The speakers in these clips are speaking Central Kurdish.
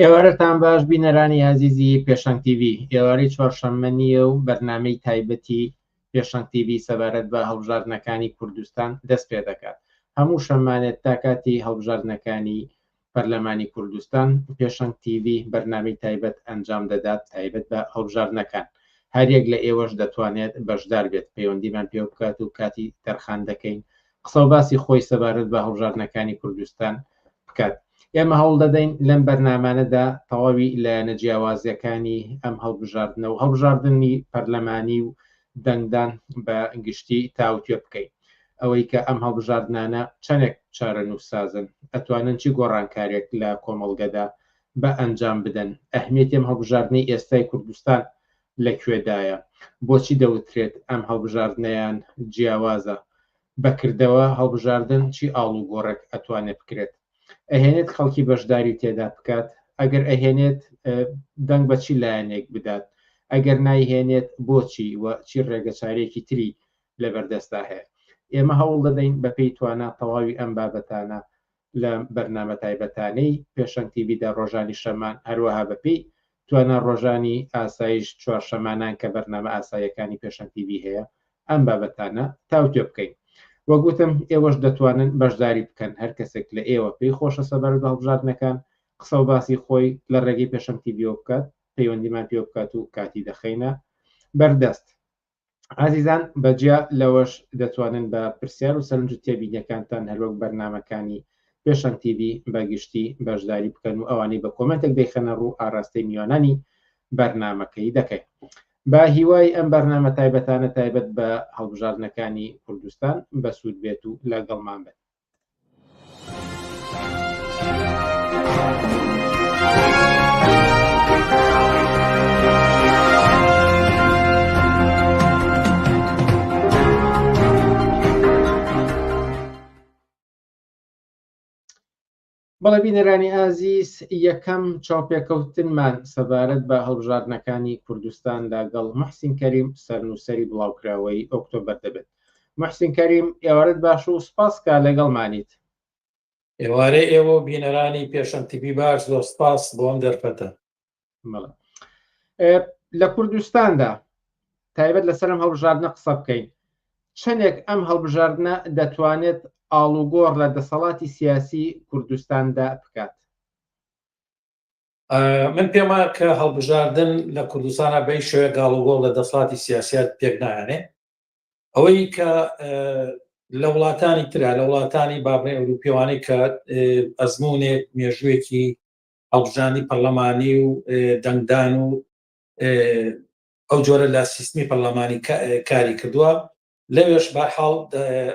ئێوارەتان باش بینەرانی عەزیزی پێشەنگ TV. ئێوارەی چوارشەممە نییە و بەرنامەی تایبەتی پێشەنگ TV سەبارەت بە هەڵبژاردنەکانی کوردستان دەست پێ دەکات. هەموو شەمانێت تا کاتی هەڵبژاردنەکانی پەرلەمانی کوردستان پێشەنگ TV بەرنامەی تایبەت ئەنجام دەدات تایبەت بە هەڵبژاردنەکان. هەریەک لە ئێوەش دەتوانێت بەشدار بێت، پەیوەندیمان پێ بکات و کاتی تەرخان دەکەین قسە و باسی خۆی سەبارەت بە هەڵبژاردنەکانی کوردستان بکات. ئێمە هەوڵ دەدەین لەم بەرنامانەدا تەواوی لایەنە جیاوازیەکانی ئەم هەڵبژاردنە و هەڵبژاردننی پەرلەمانی و دەنگدان بە گشتی تاوتێ بکەین. ئەوەی کە ئەم هەڵبژاردنانە چەندێک چارەنووسسازن ئەتوانن چی گۆڕانکارێک لە کۆمەڵگەدا بە ئەنجام بدەن. ئەهمیێتی ئەم هەڵبژاردنەی ئێستای کوردستان لەکوێدایە، بۆچی دەوترێت ئەم هەڵبژاردنەیان جیاوازە، بەکردەوە هەڵبژاردن چی ئاڵ و گۆڕێک ئەتوانێت بکرێت، ئەهێنێت خەڵکی بەشداری تێدا بکات، ئەگەر ئەهێنێت دەنگ بە چی لایەنێک بدات، ئەگەر نایهێنێت بۆچی و چی ڕێگە چارێکی تری لەبەردەستا هەیە. ئێمە هەوڵ دەدەین بەپێی توانە تەواوی ئەم بابەتانە لە بەرنامە تایبەتانەی پێشەنگ TVدا ڕۆژانی شەمان هەروەها بەپێی توانە ڕۆژانی ئاسایش چوارشەمانان کە بەرنامە ئاساییەکانی پێشەنگ TV هەیە ئەم بابەتانە تاوتێ بکەین. وەگوتم ئێوەش دەتوانن بەشداری بکەن، هەر کەسێک لە ئێوە پێی خۆشە سەبارەت بە هەڵبژاردنەکان قسە و باسی خۆی لە ڕێگەی پێشەنگ TV بکات، پەیوەندیمان پێ بکات و کاتی دەخەینە بەردەست. عزیزان بەجیا لەوەش دەتوانن بە پرسیار و سەرنج و تێبینیەکانتان هەروەک بەرنامەکانی پێشەنگ TV بەگشتی بەشداری بکەن و ئەوانەی بە کۆمنتێک دەیخەنە ڕوو ئاراستەی میوانانی بەرنامەکەی دەکەین. با هیوای ئەم بەرنامە تایبەتانە تایبەت بە هەڵبژاردنەکانی کوردستان بەسوود بێت و لەگەڵمان بێت. بەڵێ بینەرانی ئازیز، یەکەم چاوپێکەوتنمان سەبارەت بە هەڵبژاردنەکانی کوردستان لەگەڵ موحسین کەریم سەرنووسەری بڵاوکراوەی ئۆکتۆبەر دەبێت. موحسین کەریم، ئێوارەت باش و سپاسکە لەگەڵمانیت. ئێوارەی ئێوە بینەرانی پێشەنگ TV باش، زۆر سپاس بۆ ئەم دەرفەتە. لە کوردستاندا تایبەت لەسەر ئەم هەڵبژاردنە قسە بکەین. چەندێک ئەم هەڵبژاردنە دەتوانێت ئاڵوگۆڕ لە دەسەڵاتی سیاسی کوردستاندا بکات؟ من پێم وایە کە هەڵبژاردن لە کوردستانە بەی شێوەیە ئاڵوگۆڕ لە دەسەڵاتی سیاسیات پێک نایانێ. ئەوەی کە لە وڵاتانی ترا، لە وڵاتانی بابڕێ ئەوروپیەوانەی کە ئەزموونێک مێژوویەکی هەڵبژاردنی پەرلەمانی و دەنگدان و ئەو جۆرە لە سیستمی پەرلەمانی کاری کردووە، لەوێش بەرحاڵ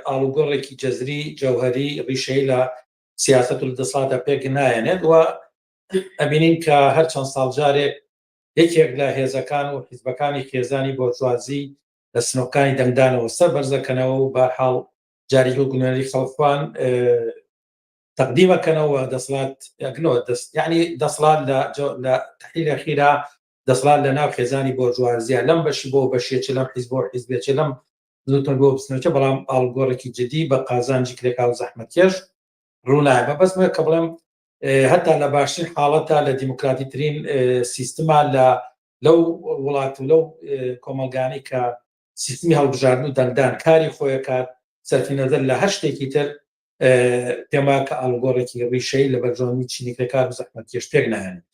ئاڵوگۆڕێکی جەزری جەوهەری ڕیشەی لە سیاسەت و لە دەسەڵاتە پێک نایەنێت و ئەبینین کە هەر چەند ساڵ جارێک یەکێک لە هێزەکان و حیزبەکانی خێزانی بۆرژوازی لە سنووەکانی دەنگدانەوە سەر بەرزەکەنەوە و بەرحاڵ جارێک و گونێری خەڵکوان تەقدیمەکەنەوە دەسەڵات یەکنەوە یعنی دەسەڵات لە تحلیل ئەخیرا دەسەڵات لە ناو خێزانی بۆرژوازیە لەم بەشی بۆ بەشێکی لەم حیزب بۆ حیزبێکی لەم زووتر بۆ بستنەوەکە، بەڵام ئاڵوگۆڕێکی جدی بە قازانجی کرێکا و زەحمەتکێش ڕوونایە. بەبەستمە کە بڵێم هەتا لە باشترین حاڵەتە لە دیموکراتی ترین سیستما لەو وڵات و لەو کۆمەلگانی کە سیستمی هەڵبژاردن و دەنگدان کاری خۆیە کات سەرفی نەزەر لە هەر شتێکی تر پێم وایە کە ئاڵوگۆڕێکی ڕیشەی لە بەرژەوەندنی چینیکرێکار و زەحمەتکێش پێک نایەنێت.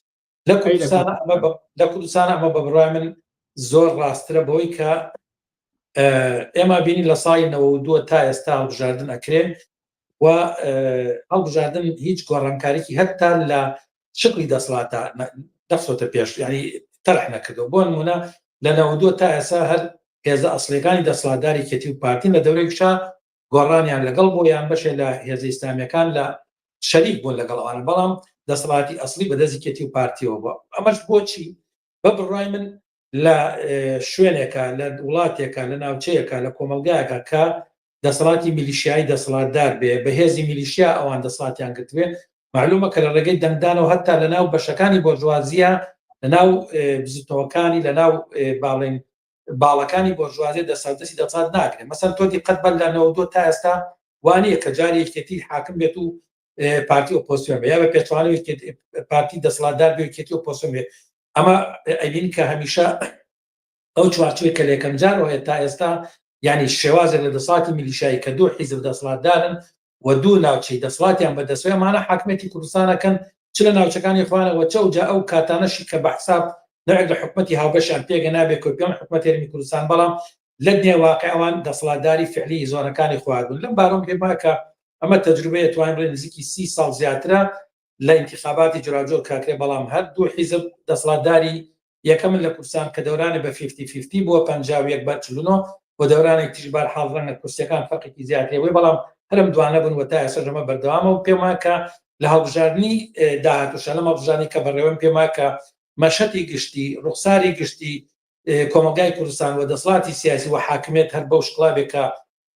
لە کوردستانە ئەمە بە بڕای من زۆر ڕاسترە بەوەی کە ئێمە بینی لە ساڵی 92 تا ئێستا هەڵبژاردن ئەکرێن و هەڵبژاردن هیچ گۆڕانکاریی هەتا لە شکلی دەسەڵاتە دەخسۆتە پێش، ینی تەرح نەکردەوە. بۆ نمونە لە 92 تا ئێستا هەر هێزە ئەسڵیەکانی دەسەڵاتداری کەتی و پارتی لە دەورێکشا گۆڕانیان لەگەڵ بۆ یان بەشێ لە هێزە ئیسلامیەکان لە شەریک بوون لەگەڵەوان، بەڵام دەسەڵاتی ئەسڵی بەدەستی کەتی و پارتیەوە بووە. ئەمەش بۆچی؟ بە بڕای من لە شوێنێکە، لە وڵاتێکە، لە ناوچەیەکە، لە کۆمەلگایەکە کە دەسەڵاتی میلیشیایی دەسەڵاتدار بێ، بە هێزی میلیشیا ئەوان دەسەڵاتیان گرتوێ، معلومە کە لە ڕێگەی دەنگدانەوە هەتا لە ناو بەشەکانی بۆرژوازیە، لە ناو بزوتەوەکانی، لە ناو باڵێن باڵەکانی بۆرژوازیە دەسەڵاتی دەسەڵات ناکرێت. مەسەڵەن تۆ دیقەت بە لە 92 تا ئێستا وانەیە کە جارێکێتی حاکم بێت و پارتی ئۆپۆزسیۆن یا بە پێچوانەوەی پارتی دەسەڵاتدار بێ یەکێتی ئۆپۆزسیۆن بێ ئەمە ئەبین کە هەمیشە ئەو چوارچوەی کە لێکەم جارەوە تا ئێستا ینی شێوازێک لە دەسەڵاتی میلیشایی کە دوو حیزب دەسەڵاتدارن و دوو ناوچەی دەسەڵاتیان بەدەستوێمانە حاکمەتی کوردستانەکەن چ لە ناوچەکانی خوانەوە چەوجا ئەو کاتانەشی کە بە حساب نوێک لە حکومەتی هاوبەشیان پێگە نابێت کۆپیان حکومەت هێرمی کوردستان بەڵام لە دنیا واقع ئەوان دەسەڵاتداری فعلی زۆنەکانی خواردبوون لەم بارۆم پێما کە ئەمە تەجروبەیە توانین بڵێن نزیکی 30 ساڵ زیاترە لە انتخاباتی جۆراوجۆر کاکرێ بەڵام هەر دوو حیزب دەسەڵاتداری یەکەمن لە کوردستان کە دەورانە بە 50-50 بووە 51 بە 49 بۆ دەورانێک تیژبار حاڵڕەنگە کورسیەکان فەرقێکی زیاترەوەی بەڵام هەرم دوانە بوون و تا ئێستا ژەمە بەردەوامە و پێما کە لە هەڵبژاردننی داهاتووشە لەم هەڵبژاردننی کە بەڕێوەم پێما کە مەشەتی گشتی ڕوخساری گشتی کۆمەلگای کوردستان و دەسەڵاتی سیاسی و حاکمیت هەر بەو شقلابێکە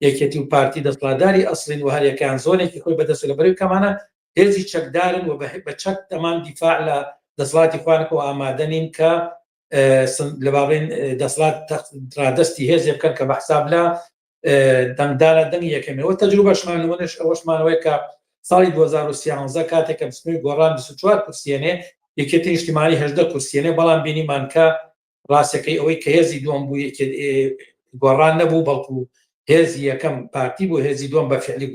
یەکێتی و پارتی دەسەڵاتداری ئەسڵین و هەر یەکیان زۆنێکی خۆی بەدەست لە بەرەوەی کەمانە هێزی چەکدارن و بە چەک دەمان دیفاع لە دەسەڵاتی خوانەوە ئامادەنین کە لە باڵێن دەسەڵات ڕادەستی هێزێ بکەن کە بە حساب لە دەنگدانە دەنگ یەکەمەوە تەجروبەشمان نمونەش ئەوەشمانەوەی کە ساڵی 2013 کاتێک کە بسنووی گۆڕان 24 کورسیێنێ یەکێتی نیشتیمانی 18 کورسیێنێ بەڵام بینیمان کە ڕاستەکەی ئەوەی کە هێزی دووەم بوو گۆڕان نەبوو بەڵکو هێزی یەکەم پارتی بوو هێزی دووەم بە فعلی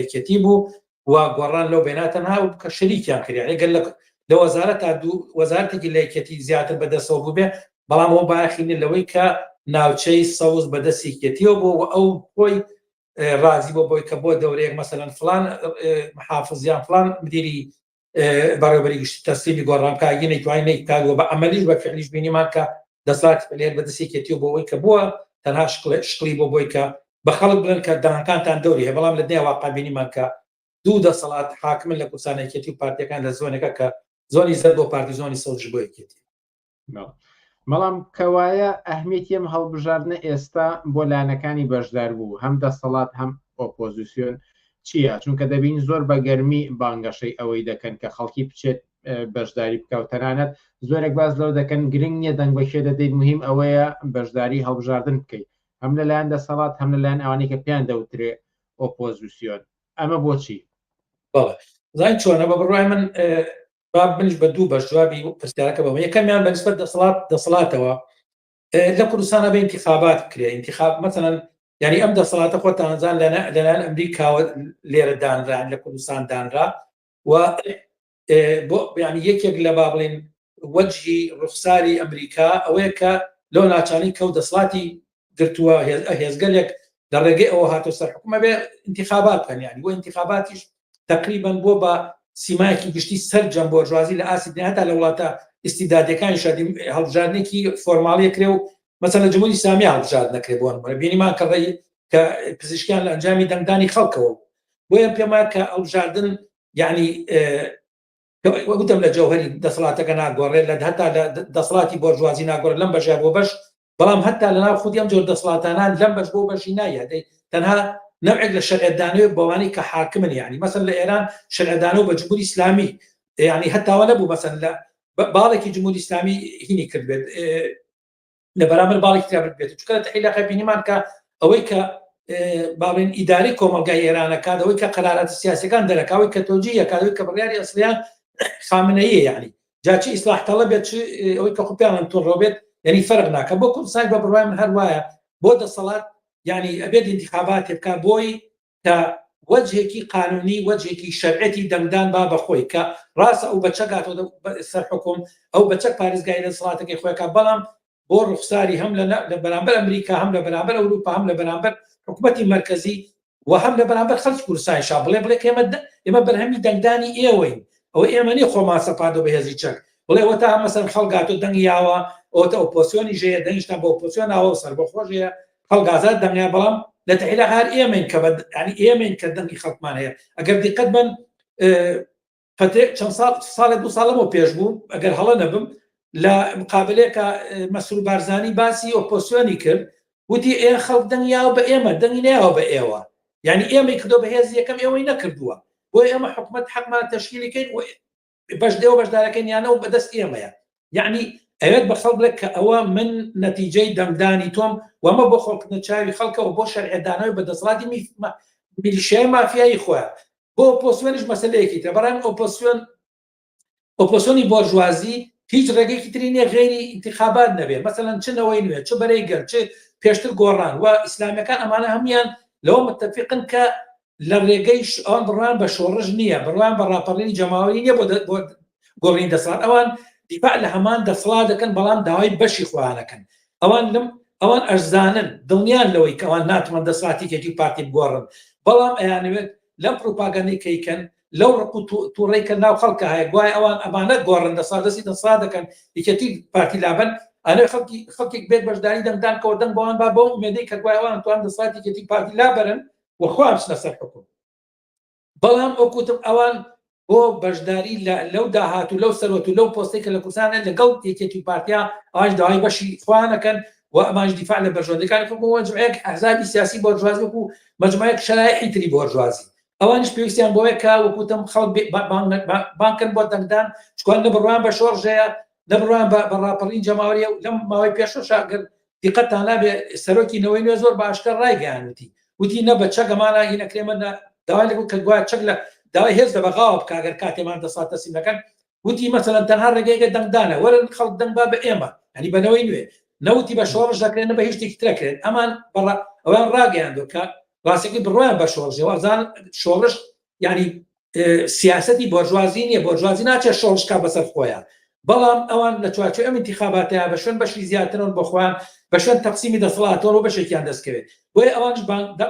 یەکێتی بوو و گۆڕان لەو بێناتەنها و کە شەریکیان کردیان ئەگەر لە وەزارەت تا دوو وەزارەتێکی لە یەکێتی زیاتر بەدەستەوە بوو بێ بەڵام ئەو باخینە لەوەی کە ناوچەی سەوز بەدەست یەکێتیەوە بوو و ئەو خۆی رازی بۆ بۆی کە بۆ دەورەیەک مەسەلەن فلان محافزیان فلان مدیری بەڕێوەبەری گشتی تەسلیمی گۆڕانکاری نەیتوانین نەیکاتوە بە ئەمەلیش بە فعلیش بینیمان کە دەسەڵاتی فعلێر بەدەست یەکێتیەوە بۆ ئەوەی کە بووە تەنها شقلی بۆ بۆی کە بە خەڵک بڵێن کە دەنگەکانتان دەوری هەیە بەڵام لە دنیا واقع بینیمان کە دوو دەسەڵات حاکمن لە کوردستان یەکێتی و پارتیەکان لە زۆنێکە کە زۆنی زەر بۆ پارتی زۆنی سەوج بۆ یەکێتی بەڵام کەوایە ئەهمیەتی ئەم هەڵبژاردنە ئێستا بۆ لایەنەکانی بەشدار بوو هەم دەسەڵات هەم ئۆپۆزیسیۆن چییە؟ چونکە دەبین زۆر بە گەرمی بانگەشەی ئەوەی دەکەن کە خەڵکی بچێت بەشداری بکە و تەنانەت زۆرێک باز لەو دەکەن گرنگ نییە دەنگ بەشێ دەدەیت مهم ئەوەیە بەشداری هەڵبژاردن بکەیت هەم لەلایەن دەسەڵات هەم لەلایەن ئەوانەی کە پێیان دەوترێ ئۆپۆزیسیۆن ئەمە بۆچی؟ زای چۆنە بە بڕای من بنش بە دوو بەش جوابی پرسیارەکە بەوە یەکەمیان بەنسبەت دەسەڵاتەوە لە کوردستانە بە انتخابات بکرێ انتخاب مثلا یعنی ئەم دەسەڵاتە خۆتانزان لەلایەن ئەمریکاوە لێرە دانرا لە کوردستان دانرا و بۆ ینی یەکێک لە با بڵێن وەجهی ڕوخساری ئەمریکا ئەوەیە کە لەو ناچانی کەوت دەسەڵاتی گرتووە هێزگەلێک لە ڕێگەی ئەوە هاتۆ سەر حکومە بێ انتخابات بکەن یعنی بۆ انتخاباتیش تقریبا بۆ بە سیمایەکی گشتی سەرجەم بۆرژوازی لە ئاسیدنی هەتا لە وڵاتە ئیستیدادەکانی شادی هەڵبژاردنێکی فۆرماڵی کرێ و مەسەلەن جمهوری ئیسلامی هەڵبژارد نەکرێ بۆ نمونە بینیمان کە پزیشکیان لە ئەنجامی دەنگدانی خەڵکەوە بۆیە پێما کە هەڵبژاردن یعنی وەگوتم لە جەوهەری دەسەڵاتەکە ناگۆڕێت لە هەتا لە دەسەڵاتی بۆرژوازی ناگۆڕێت لەم بەشە بۆ بەش بەڵام هەتا لەناو خودی ئەم جۆر دەسەڵاتانان لەم بەش بۆ بەشی نایە تەنها نوعێک لە شەرعدانەوە بەوانی کە حاکمن یعنی مەسەن لە ئێران شەرعدانەوە بە جمهوری ئیسلامی یعنی هەتاوە نەبوو مەسەن لە باڵێکی جمهوری ئیسلامی هینی کرد بێت لە بەرامبەر باڵێکی تر بێت چونکە لە تەحلیلەکە بینیمان کە ئەوەی کە باڵێن ئیداری کۆمەلگای ئێرانەکات ئەوەی کە قەرارات سیاسیەکان دەرەکاوی کە تۆجیەکەوەی کە بڕیاری ئەسڵیان خامنەیە یعنی جاچی ئیسلاح تەڵەب بێت ئەوەی کە خوپیان تۆڕۆ بێت یعنی فەرق ناکە بۆ کوردستان بە بڕوای من هەر وایە بۆ دەسەڵات يعني أبيد انتخابات يبقى بوي كوجهكي قانوني وجهكي شرعتي دمدان بابا خوي كراس أو بتشقات سر حكم أو بتشق باريس قايل صلاتك يا خوي كبلام بور رخصاري هم لبرامبر أمريكا هم لبرامبر أوروبا هم لبرامبر حكومتي المركزي وهم لبرامبر خلص كورساي شاب بلا كما برهمي دمداني إيوين أو إيماني خو ما سبادو بهذه الشق ولا وتا مثلا خلقاتو دنياوا أو أوبوزيوني جاي دنيشنا بأوبوزيون أو سر بخوجيا خەڵگازات دەنگیا بەڵام لە تەحیلا هەر ئێمەین کە ینی ئێمەین کە دەنگی خەڵکمان هەیە ئەگەر دیقەت بن چەند ساڵێ دو ساڵەمەوە پێش بوو ئەگەر هەڵە نەبم لە مقابلەیەکە مەسرور بارزانی باسی ئۆپۆزیسیۆنی کرد وتی خەڵک دەنگیاوە بە ئێمە دەنگی نایەوە بە ئێوە یعنی ئێمەی کردۆ بە هێز یەکەم ئێوەی نەکردووە بۆی ئێمە حکومەت حەقمان تەشکیلەکەین بەش دێوە بەشدارەکەین یانەوە بەدەست ئێمەیە یعنی ئەوێت بە خەڵک بڵێت کە ئەوە من نەتیجەی دەمدانی تۆم وەمە بۆ خەڵک نەچاوی خەڵکەوە بۆ شەرعێدانەوەی بە دەسەڵاتی میلیشیای مافیایی خۆیان بۆ ئۆپۆسیۆنیش مەسەلەیەکی تر بەڕام ئۆپۆسیۆنی بۆرژوازی هیچ ڕێگەیەکی تری نییە غێری انتخابات نەبێت مەسەڵەن چ نەوەی نوێ چ بەرەیگەر چ پێشتر گۆڕان و ئیسلامیەکان ئەمانە هەمویان لەوە متتەفقن کە لە ڕێگەی ئەوان بڕوان بە شۆڕژ نییە بڕوان بە ڕاپەڕینی جەماوەری نییە بۆ گۆڕینی دەسەڵات ئەوان دیفاع لە هەمان دەسەڵات دەکەن بەڵام داوای بەشی خۆیانەکەن ئەوان ئەرزانن دڵنیان لەوەی کە ئەوان ناتوان دەسەڵاتێکی پارتی بگۆڕن بەڵام ئەیانوێت لەم پروپاگەندەی کەیکەن لەو ڕق و تووڕێکە ناو خەڵکە هەیە گوای ئەوان ئەمانە گۆڕن دەسەڵاتی دەسەڵات دەکەن یەکێتی پارتی لابن ئەنێ خەڵکێک بێت بەشداری دەنگدان کەەوە دەنگ بەوان با بۆ ئومێدەی کە گوای ئەوان توان دەسەڵاتی یەکێتی پارتی لابەرن وەخوا بچنە سەر حکوم بەڵام ئەوکوتم ئەوان بۆ بەشداری لەو داهات و لەو سەرۆت و لەو پۆستێک کە لە کوردستانە لەگەڵ یەکێتی پارتیا ئەوانش داوای بەشی خۆیانەکەن و ئەمانش دیفاع لە بەرژۆندەکانی بۆ مەجموعەیەک ئەحزابی سیاسی بۆرژوازی وەکو مەجموعەیەک شەرایحی تری بۆرژوازی ئەوانش پێویستیان بۆیە کا وەکوتم خەڵک بانکن بۆ دەنگدان چکۆن نەبڕوان بە شۆڕژەیە نەبڕوان بە ڕاپەڕین جەماوەریە لەم ماوەی پێشەشاگەر دیقەتان نابێ سەرۆکی نەوەی نوێ زۆر باشکە ڕایگەیانوتی وتی نە بە چەگەمانە هی نەکرێمە داوای لەگو کە گوای چەک لە داوای هێز لە بەغاوە بکاگەر کاتێمان دەسات تەسیمەکەن وتی مەسەلەن تەنها ڕێگەیەکە دەنگدانە وەرن خەڵک دەنگ با بە ئێمە هەنی بەنەوەی نوێ نەوتی بە شۆڕژ دەکرێنە بە هیچ شتێکی ترەکرێت ئەمان ئەوان ڕاگەیاندۆ کە ڕاستێکی بڕوایان بە شۆڕژێوەزان شۆڕش ینی سیاسەتی بۆرژوازی نییە بۆرژوازی ناچێت شۆڕشکا بەسەر خۆیان بەڵام ئەوان لە چوارچێ ئەم انتخاباتەیە بە شوێن بەشی زیاترن بۆ خۆیان بە شوێن تەقسیمی دەسەڵاتەوە بەشێکیان دەستکەوێت بۆیە ئەوانش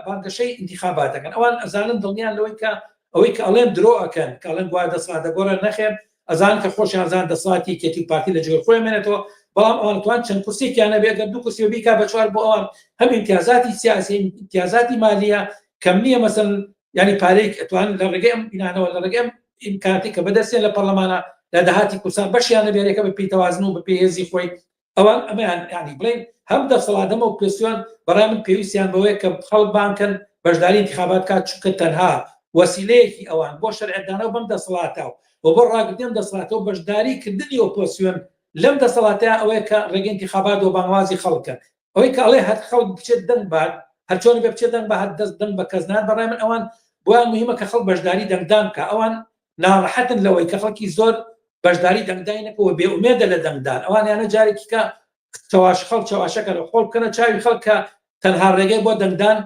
بانکەشەی انتخاباتەکەن ئەوان ئەزانن دڵنیان لەوەی کە ئەوەی کە ئەڵێن درۆ ئەکەن کە ئەڵێن گوای دەسەڵات دەگۆڕە نەخێن ئەزان کە خۆشیان زان دەسەڵاتی کێتی پارتی لە جێگەی خۆیان مێنێتەوە بەڵام ئەوان توان چەند کورسێکیانە بێت دوو کورسی بیکا بە چوار بۆ ئەوان هەم امتیازاتی سیاسی امتیازاتی مالیە کەم نییە مەسەن ینی پارێک ئەتوان لە ڕێگەی ئەم بینانەوە لە ڕێگەی ئەم ئیمکاناتی کە بەدەستێن لە پەرلەمانە لە داهاتی کوردستان بەشیانە بێرێکە بە پێیتەوازن و بە پێهێزی خۆی ئەوان ئەمەیان ینی بڵێن هەم دەسەڵاتەمە و پرسیۆن بەڕای من پێویستیان بەوەیە کە خەڵک بانکەن بەشداری انتخابات کات چونکە تەنها وەسیلەیەکی ئەوان بۆ شەرعدانەوە بەم دەسەڵاتەوە و بۆ ڕاگرتن دەسەڵاتەوە بەشداری کردنی ئۆپۆسیۆن لەم دەسەڵاتەیە ئەوەیە کە ڕێگەی انتخابات و بانوازی خەڵکە ئەوەی کە ئەڵێ هەر خەڵک بچێت دەنگ بات هەر چۆن بێ بچێت دەنگ بە هەر دەست دەنگ بە کەسنات بەڕای من ئەوان بۆیان مهمە کە خەڵک بەشداری دەنگدان کە ئەوان ناڕەحەتن لەوەی کە خەڵکی زۆر بەشداری دەنگدانەوە بێ ئومێدە لە دەنگدان ئەوانیانە جارێکی کە خەڵک چاواشەکە لە خۆڵ بکەنە چاوی خەڵکە تەنها ڕێگەی بۆ دەنگدان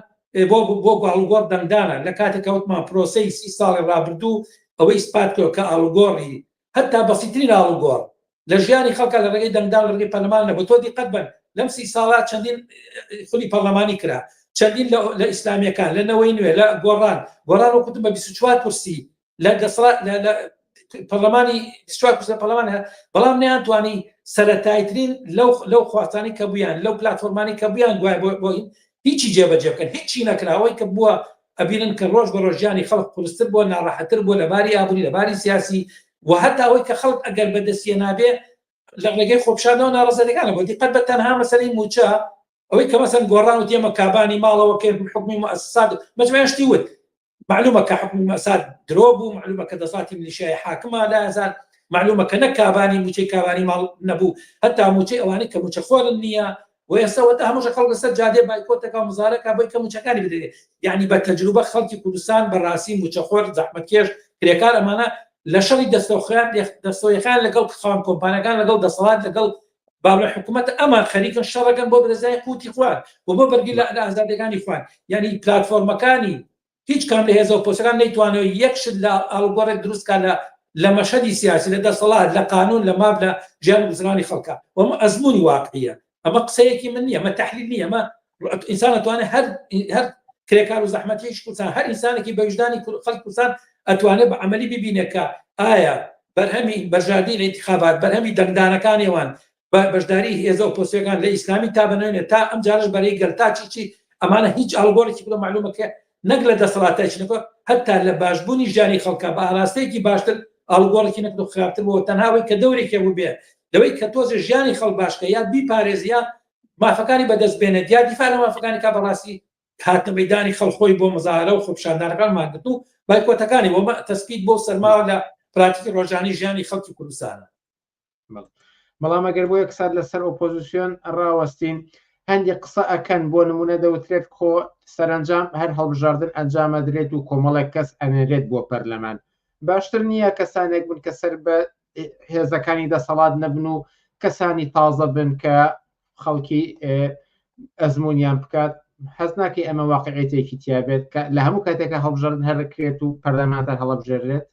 بۆ ئاڵوگۆڕ دەنگدانە لە کاتێک کەوتمان پرۆسەی 30 ساڵی ڕابردوو ئەوەی ئیسپات کرد کە ئاڵوگۆڕی هەتا بەسیترین ئاڵوگۆڕ لە ژیانی خەڵکە لە ڕێگەی دەنگدان لە ڕێگەی پەرلەمان نەبوو تۆ دیقەت بن لەم 30 ساڵات چەندین خولی پەرلەمانی کرا چەندین لە ئیسلامیەکان لە نەوەی نوێ لە گۆڕان وەکوتم بە 24 کورسی لە دەسەڵات لە پەرلەمانی 24 کورسی پەرلەمان بەڵام نەیانتوانی سەرەتایترین لەو خواستانی کە بوویان لەو پلاتفۆرمانی کە بوویان گوای بۆ هیچی جێبەجێ بکەن هیچی نەکراوەی کە بووە ئەبینن کە ڕۆژ بە ڕۆژیانی خەڵک قورستر بۆ ناڕەحەتر بۆ لەباری ئابووری لەباری سیاسی و هەتا ئەوەی کە خەڵک ئەگەر بەدەستیە نابێ لە ڕێگەی خۆپشاندنەوە ناڕەزەدەکانە بۆ دیقەت بە تەنها مەسەلەی موچە ئەوەی کە مەسەن گۆڕان و تێمە کابانی ماڵەوە کە حکمی مؤسسات مەجموعەیان شتی وت معلومە کە حکمی مؤسسات درۆ بوو معلومە کە دەسەڵاتی میلیشیای حاکمە لا ئەزان معلومە کە نە کابانی موچەی کابانی ماڵ نەبوو هەتا موچەی ئەوانەی کە موچەخۆرن نییە و ئێستاوەتە هەمووش خەڵک لەسەر جادێ بایکۆتەکە و مزارەکە بۆی کە موچەکانی بدرێت یعنی بە تەجروبە خەڵکی کوردستان بەڕاستی موچەخۆر زەحمەتکێش کرێکار ئەمانە لە شەڕی دەستەوخیان لەگەڵ خاوەن کۆمپانیەکان لەگەڵ دەسەڵات لەگەڵ باڵە حکوومەت ئەمان خەریکن شەڕەکەن بۆ برزای قوتی خوارد و بۆ بەرگی لە ئازادەکانی خوارد یعنی پلاتفۆرمەکانی هیچ کام لە هێزە و پۆستەکان نەیتوانەوە یەکشت لە ئاڵوگۆڕێک دروستکە لە مەشهدی سیاسی لە دەسەڵات لە قانون لە ماب لە ژیان گوزرانی خەڵکە وەمە ئەزمموی واقعیە ئەمە قسەیەکی من نییە ئەمە تەحلیل نییە ئەمە ئینسان ئەتوانێت هەر کرێکار و زەحمەتیش کوردستان هەر ئینسانێکی بە وجدانی خەڵک کوردستان ئەتوانێت بە عەمەلی ببینێت کە ئایا بەرهەمی بەرژاردنی لە انتخابات بەرهەمی دەنگدانەکانیەوان بەشداری هێزە و پۆستەکان لە ئیسلامی تا بنوێنێت تا ئەم جارش بەرەی گەرتا چی ئەمانە هیچ ئاڵگۆڕێکی بڵە معلومەکە نەک لە دەسەڵاتایشنەوە هەتا لە باشبوونی ژیانی خەڵکە بە ئاراستەیەکی باشتر ئاڵگۆڕێکی نەک خراپتر بۆ تەنهاوەی کە دەورێکە بوو بێ لەوەی کە تۆزە ژیانی خەڵک باشکە یا بیپارێزیە مافەکانی بەدەست بێنێت یا دیفاع لە مافەکانی کا بەڕاستی کاتە مەیدانی خەڵخۆی بۆ مزارە و خۆپشاندانەکان ماگرت و بایکۆتەکانی بۆ تەسبیت بۆ سەرماوە لە پراتیکی ڕۆژانی ژیانی خەڵکی کوردستانە. بەڵام ئەگەر بۆ یەک سات لەسەر ئۆپۆزیسیۆن ڕاوەستین هەندێک قسە ئەکەن بۆ نمونە دەوترێت خۆ سەرنجام هەر هەڵبژاردن ئەنجامەدرێت و کۆمەڵێک کەس ئەنێرێت بۆ پەرلەمان باشتر نییە کەسانێک بن کە سەر بە هێزەکانی دەسەڵات نەبن و کەسانی تازە بن کە خەڵکی ئەزمونیان بکات حەز ناکەی ئەمە واقعیتێکی تیابێت کە لە هەموو کاتێکە هەڵبژاردن هەرکرێت و پەرلەمانتان هەڵەبژێرێت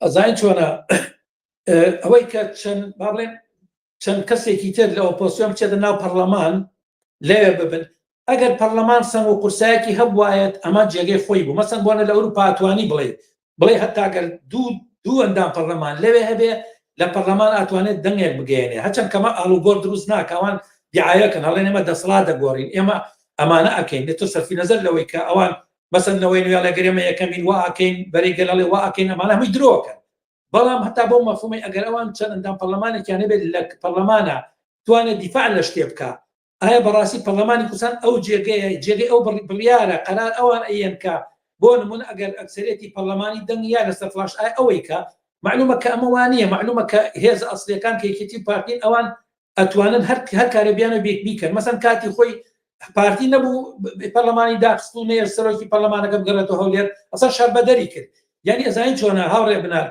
ئەزانین چۆنە ئەوەی کە چەند کەسێکی تر لە ئۆپۆزیسیۆن بچێتە ناو پەرلەمان لێوێ ببن ئەگەر پەرلەمان سەنگ و قورسایەکی هەبوایەت ئەمە جێگەی خۆی بوو مەسەن بۆنە لە ئەوروپا ئاتوانی بڵێ هەتاگەر دوو ئەندام پەرلەمان لەوێ هەبێ لە پەرلەمان ئاتوانێت دەنگێک بگەێنێ هەچەند کەمە ئاڵوگۆڕ دروست ناکەوان دیعایەکەن هەڵێن ئێمە دەسەڵات دەگۆڕین ئێمە ئەمانە ئەکەین لێتۆ سەرفی نەزەر لەوەی کە ئەوان مەسەنەوەی نوێ لەگەرێمە یەکەمین وا ئەکەین بەرەیگەڵێ وا ئەکەین ئەمانە هەمووی درۆکەن بەڵام هەتا بۆ مەفهومی ئەگەر ئەوان چەند ئەندام پەرلەمانێکیان هەبێت لە پەرلەمانە توانێت دیفاع لە شتێ بکە ئایا بەڕاستی پەرلەمانی کوردستان ئەو جێگەی ئەو بڕیارە قەرار ئەوان ئەیەن کە بۆ نمونە ئەگەر ئەکسەرێتی پەرلەمانی دەنگیا لەسەر فلاش ئایا ئەوەی کە معلومە کە ئەمە وانە معلومە کە هێز ئەسڵیەکان کە یەکێتی پارتین ئەوان ئەتوانن هەر کارەبیانە بێک بیکەن مەسەن کاتی خۆی پارتی نەبوو پەرلەمانی داخست و نێر سەرۆکی پەرلەمانەکە بگەڕێتەوە هەولێر ئەسا شەربەدەری کرد یعنی ئەزانین چۆنە هاوڕێ بنار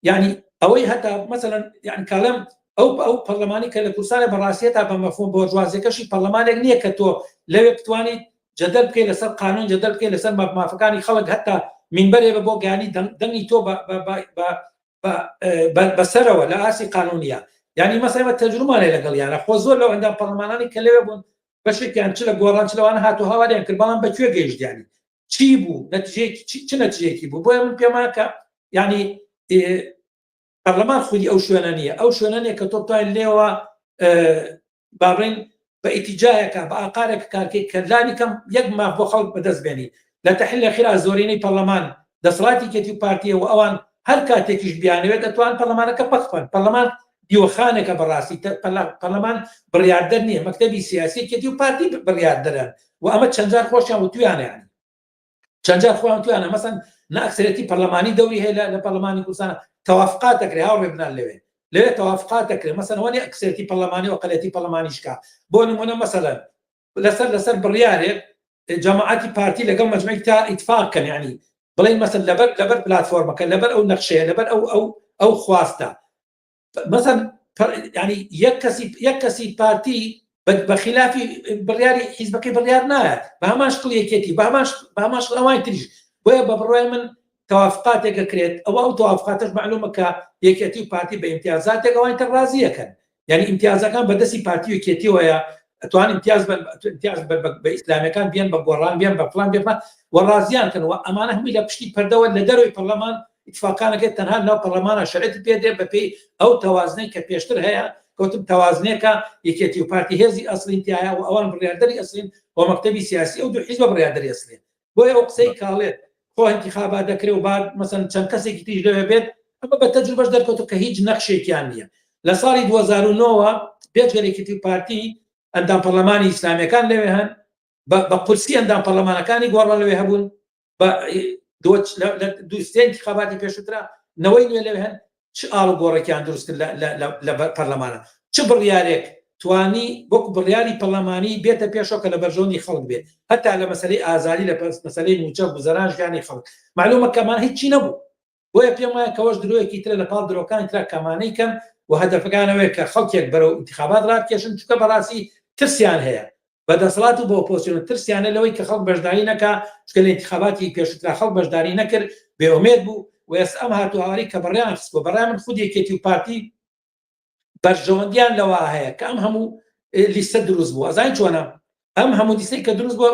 یعنی ئەوەی هەتا مەسەلەن یعنی کاڵم ئەو پەرلەمانی کە لە کوردستانە بەڕاستیەتا بە مەفهوم بۆرژوازیەکەشی پەرلەمانێک نییە کە تۆ لەوێ بتوانیت جەدەل بکەیت لەسەر قانون جەدەل بکەیت لەسەر مافەکانی خەڵک هەتا مینبەرێ بە بۆ گانی دەنگی تۆ بەسەرەوە لە ئاسی قانونیە یعنی مەسەلە تەجروبەیە لەگەڵ یانە خۆ زۆر لەو ئەندام پەرلەمانانی کە لەوێ بوون بەشێکیان چ لە گۆڕان چ لەوانە هاتوو هاواریان کرد بەڵام بەکوێ گەیشتیانی چی بوو چ نەتیجەیەکی بوو بۆیە من پێم وایە کە یعنی پەرلەمان خودی ئەو شوێنە نییە ئەو شوێنە نیە کە تۆ بتوانیت لێوە باڕێن بە ئیتیجایەکە بە ئاقارێک کارکەی کەلانی کەم یەک ماف بۆ خەڵک بەدەست بێنی لە تەحلیل ئەخیرا زۆرینەی پەرلەمان دەسەڵاتی کێتی و پارتیە و ئەوان هەر کاتێکیش بیانوێت دەتوان پەرلەمانەکە پەخپن پەرلەمان دیوەخانێکە بەڕاستی پەرلەمان بڕیاردەر نییە مەکتەبی سیاسی کێتی و پارتی بڕیاردەرن و ئەمە چەندجار خۆشیان وتویانیان چەندجار خۆیان تویانە مەسەن نەئەکسەرەتی پەرلەمانی دەوری هەیە لە پەرلەمانی کوردستانە توافقات دەکرێ هاوڕێ بنان لەوێ توافقات دەکرێ مەسەن ئەوە ئەکسەرەتی پەرلەمانی و ئەقەلەتی پەرلەمانیشکا بۆ نمونە مەسەلەن لەسەر بڕیارێک جەماعەتی پارتی لەگەڵ مەجموعەی تا ئیتفاقکەن یعنی بڵێن مەسەن لەبەر پلاتفۆرمەکە لەبەر ئەو نەخشەیە لەبەر ئەو خواستە مەسەن ینی یەک کەسی پارتی بەخلافی بڕیاری حیزبەکەی بڕیار نایە بە هەمان شکڵ یەکێتی بە هەمان شکڵ ئەوان تریش بۆیە بە بڕۆی من توافقاتێک ئەکرێت ئەو توافقاتش معلومە کە یەکێتی و پارتی بە ئیمتیازاتێک ئەوان تر ڕازیەکەن یعنی ئیمتیازەکان بەدەستی پارتی و یەکێتیەوەیە ئەتوان امتیاز بە ئیسلامیەکان بیان بە گۆڕان بیان بە فلان بێت و ڕازیان کردنەوە ئەمانە هەمووی لە پشتی پەردەوە لە دەروی پەرلەمان اتفاقانەکەی تەنها ناو پەرلەمانە شەرعەتی پێدێ بەپێی ئەو تەوازنەی کە پێشتر هەیە کەوتم تەوازنێکە یەکێتی و پارتی هێزی ئەسڵین تایە و ئەوان بڕیاردەری ئەسڵین و مەکتەبی سیاسی ئەو دوو حیزبە بڕیاردەری ئەسڵین بۆیە ئەو قسەی کاڵێت خۆ انتخابات دەکرێت و بعد مەسەن چەند کەسێکی تریش لەوێ بێت ئەمە بە تەجروبەش دەرکەوتوو کە هیچ نەخشێکیان نییە لە ساڵی 2009 بێجگەر یەکێتی و پارتی ئەندام پەرلەمانی ئیسلامیەکان لەوێ هەن بە قورسی ئەندام پەرلەمانەکانی گۆڕان لەوێ هەبوون دووسێ انتخاباتی پێشووترا نەوەی نوێ لەوێ هەن چ ئاڵوگۆڕێکیان دروست کرد لە پەرلەمانە چ بڕیارێک توانی وەکو بڕیاری پەرلەمانی بێتە پێشەوە کە لە بەرژەوەندی خەڵک بێت هەتا لە مەسەلەی ئازادی لە مەسەلەی موچە گوزەران ژیانی خەڵک معلومە کەمان هیچی نەبوو بۆیە پێم وایە کەەوەش درۆیەکی ترە لە پاڵ درۆکانی ترا کەمانەی کەم و هەدەفەکانەوەی کە خەڵکێک بەرەو انتخابات ڕاکێشن چونکە بەڕاستی ترسیان هەیە بەدەسەڵات و بۆ ئۆپۆزیسیۆن ترسیانە لەوەی کە خەڵک بەشداری نەکا چونکە لە انتخاباتی پێشووترا خەڵک بەشداری نەکرد بێئومێد بوو و ئێستا ئەم هاتوهاواری کە بەڕیان خست بۆ بەڕای من خود یەکێتی و پارتی بەرژەوەندیان لەوە هەیە کە ئەم هەموو لیستە دروست بوو ئەزانین چۆنە ئەم هەموو لیستەی کە دروست بووە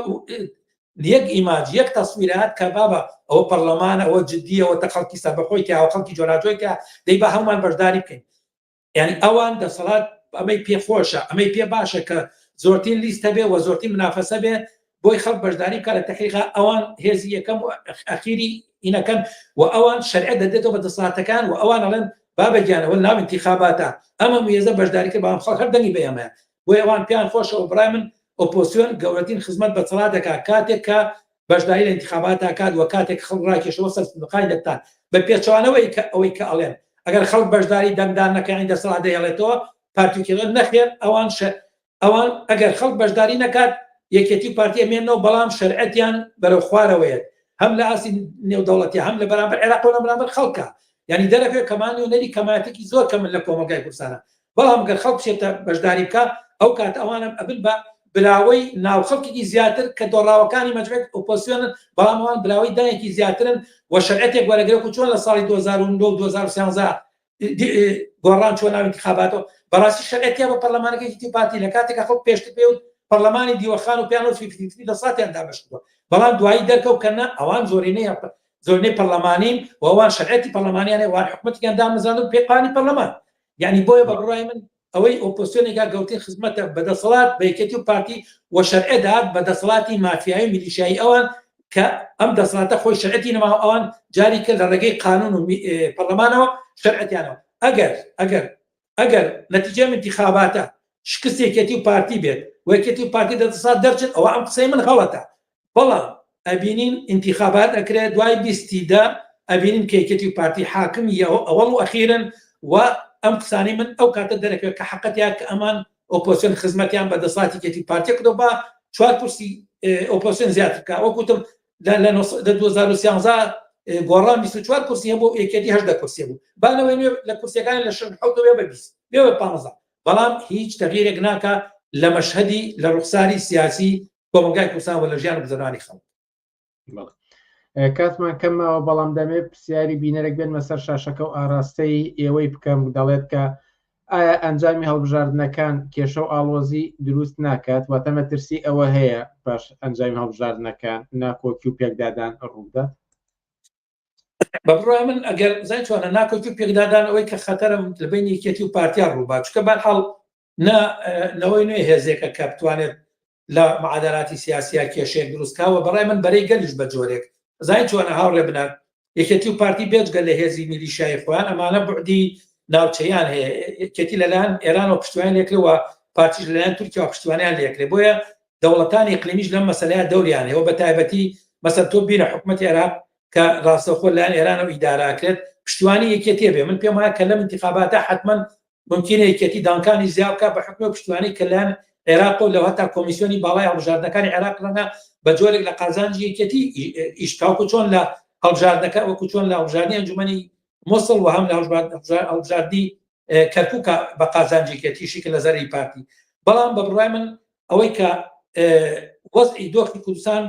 یەک ئیماج یەک تەسویرات کە بابە ئەوە پەرلەمانە ئەوە جددیەوە تا خەڵکی سەربەخۆی تیا و خەڵکی جۆراجۆیکە دەی بە هەمومان بەشداری بکەین یعنی ئەوان دەسەڵات ئەمەی پێخۆشە ئەمەی پێ باشە کە زۆرترین لیستە بێ و زۆرترین منافەسە بێ بۆی خەڵک بەشداری بکات لە تەحقیقا ئەوان هێزی یەکەم و ئەخیری ئینەکەن و ئەوان شەرعیەت دەدێتەوە بە دەسەڵاتەکان و ئەوان ئەڵێن بابەگیانەوە ناو انتخاباتە ئەمە موێزە بەشداری کرد بەڵام خەڵک هەر دەنگی بە ئێمەیە بۆی ئەوان پێیان خۆشەوە بڕای من ئۆپۆزیسیۆن گەورەترین خزمەت بە دەسەڵات دەکات کاتێک کە بەشداری لە انتخاباتە کات و کاتێک خەڵک ڕاکێشەوە سەر سندوقانی دەتان بە پێچوانەوەی کە ئەوەی کە ئەڵێن ئەگەر خەڵک بەشداری دەنگدان نەکەین دەسەڵات دەهێڵێتەوە پارتیکێڵ نەخێر ئەوان ئەوان ئەگەر خەڵک بەشداری نەکات یەکێتی و پارتی ئەمێنەوە بەڵام شەرعەتیان بەرەو خوارەوەیە هەم لە ئاسی نێودەوڵەتی هەم لە بەرامبەر عێراق و لە بەرامبەر خەڵکە یعنی دەرەوێت کەمانیۆنەری کەمایەتێکی زۆر کەمن لە کۆمەلگای کوردستانە بەڵام گەر خەڵک بچێتە بەشداری بکە ئەو کات ئەوانم ئەبن بە بلاوەی ناو خەڵکێکی زیاتر کە دۆڕاوەکانی مەجموعەت ئۆپۆزیسیۆنن بەڵام ئەوان بلاوەی دایەکی زیاترن و شەرعەتێک وەرەگرێت و چۆن لە ساڵی 2009 و 2013 گۆڕان چۆن ناو انتخاباتەوە بەڕاستی شەرعەتیە بە پەرلەمانەکەی پارتی لە کاتێکە خەڵک پێشتر پێوت پەرلەمانی دیوەخان و پیان و فیفتی دەساتیان دابەشکردووە بەڵام دوایی دەرکەوت کە نە ئەوان زۆرینەی پەرلەمانین و ئەوان شەرعەتی پەرلەمانیانێ وان حکومەتیان دامەزاندن پێقانی پەرلەمان یعنی بۆیە بە بڕای من ئەوەی ئۆپۆزیسیۆنێکا گەوتین خزمەتە بەدەسەڵات بە یەکێتی و پارتی و شەرعە داهات بەدەسەڵاتی مافیایی و میلیشیایی ئەوان کە ئەم دەسەڵاتە خۆی شەرعەتی نەما ئەوان جاری کرد لە ڕێگەی قانون و پەرلەمانەوە شەرعەتیانەوە ئەگەر نەتیجە انتخاباتە شکست یەکێتی و پارتی بێت و یەکێتی و پارتی دەسەڵات دەرچێت ئەوە ئەم قسەی من غەڵەتە بەڵام ئەبینین انتخابات ئەکرێت دوای 20دا ئەبینین کە یەکێتی و پارتی حاکمی ئەوەڵ و ئەخیرن و ئەم قسانی من ئەو کاتە دەرەکەوێت کە حقەتیان کە ئەمان ئۆپۆزیسیۆن خزمەتیان بە دەسەڵاتی یەکێتی پارتی کردەوە بە 4 کورسی ئۆپۆزیسیۆن زیاتر بکە وەکوتم لە 2013 گۆڕان 24 کورسی هەبوو یەکێتی 18 کورسی بوو بانەوەی نوێ لە کورسیەکانی لە 16 بە 20 بێ 15 بەڵام هیچ تەغییرێک ناکە لە مەشهەدی لە ڕوخساری سیاسی کۆمەلگای کوردستان و لە ژیان و بزەرانی خەڵک کاتمان کەمەوە بەڵام دەمێ پرسیاری بینەرێک بێن مەسەر شاشەکە و ئاراستەی ئێوەی بکەم دەڵێت کە ئایا ئەنجامی هەڵبژاردنەکان کێشە و ئاڵۆزی دروست ناکات واتە مەترسی ئەوە هەیە پاش ئەنجامی هەڵبژاردنەکان ناکۆکی و پێکدادان ڕوودا بە بڕای من ئەگەر زای چۆنە ناکۆکی و پێکدادان ئەوەی کە خەتەرم لە بین یەکێتی و پارتیان ڕووبا چکە بەرحەڵ نەوەی نوێ هێزێکە کە بتوانێت لە معادلاتی سیاسیا کێشەیەک دروستکاوە بەڕای من بەرەی گەلیش بە جۆرێک زای چۆنە هاوڕێ بنات یەکێتی و پارتی بێجگە لە هێزی میلیشیای خۆیان ئەمانە بعدی ناوچەیان هەیە یەکێتی لەلایەن ئێران و پشتیوان لێکرێەوە پارتیش لەلایەن تورکیا و پشتیوانیان لێکرێ بۆیە دەوڵەتانی ئیقلیمیش لەم مەسەلەیە دەوریان هەیە بە تایبەتی مەسەر تۆ بینە حکومەتی عێراق کە ڕاستەوخۆ لەلایەن ئێرانەوە ئیداراکرێت پشتیوانی یەکێتی بێ من پێم وایە کە لەم انتخاباتە حتمما ممکنە یەکێتی دانکانی زیاد بکات بە حکومە پشتیوانی کە لەلایەن عێراق و لەوە تا کۆمیسیۆنی باڵای هەڵبژاردنەکانی عێراق ڕەنگە بە جۆرێک لە قازانجی یەکێتی ئیشتاوکو چۆن لە هەڵبژاردنەکە وەکو چۆن لە هەڵبژاردنی ئەنجومەنی مووسڵ و هەم لە هەڵبژاردنی کەرکووکە بە قازانجی یەکێتیشی کە لە زەرەی پارتی بەڵام بە بڕای من ئەوەی کە وەزعی دۆخی کوردستان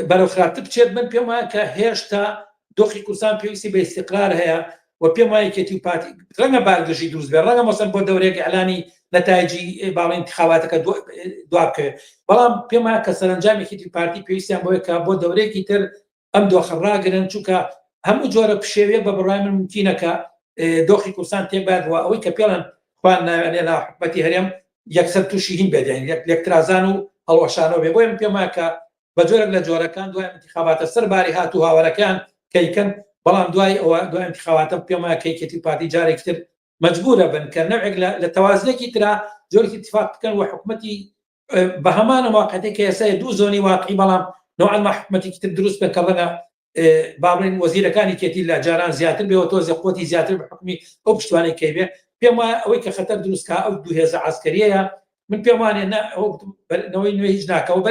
بەرەو خراپتر بچێت من پێم وایە کە هێشتا دۆخی کوردستان پێویستی بە ئیستیقرار هەیە و پێم وایە یەکێتی و پارتی ڕەنگە بارگەشی دروست بێت ڕەنگە مەسەن بۆ دەورێک ئەعلانی نەتایجی باڵی انتخاباتەکە دواب بکەوێت بەڵام پێم وایە کە سەرنجامی یەکێتی پارتی پێویستیان بۆیە کە بۆ دەورێکی تر ئەم دۆخە ڕاگرن چونکە هەموو جۆرە پشێوێ بە بڕای من ممکنەکە دۆخی کوردستان تێباتەوە ئەوەی کە پێڵەن خوان ناوێنێ لە حکومەتی هەرێم یەکسەر تووشی هین بێت لێکترازان و هەڵوەشانەوە بێ بۆیە پێم وایە کە بە جۆرێک لە جۆرەکان دوای انتخاباتە سەرباری هاتوو هاوارەکان کەیکەن بەڵام دوای ئەوە دوای انتخاباتە پێم وایە کە یەکێتی پارتی جارێکی تر مجبورە بن کە نەوێک لە تەوازنێکی ترا جۆرێکی اتفاق بکەن و حکومەتی بە هەمانە واقعەتێک کە ئێستا دوو زۆنی واقعی بەڵام نوعا ما حکومەتێکی تر دروست بن کە ڕەنگە باڵێن وەزیرەکانی کێتی لە جاران زیاتر بێەوە تۆزێ قوتی زیاتر بە حکومی ئەو پشتوانەی کەی بێ پێم وایە ئەوەی کە خەتەر دروستکە ئەو دوو هێزە عەسکەریەیە من پێم وانێ نەوەی نوێ هیچ ناکەەوە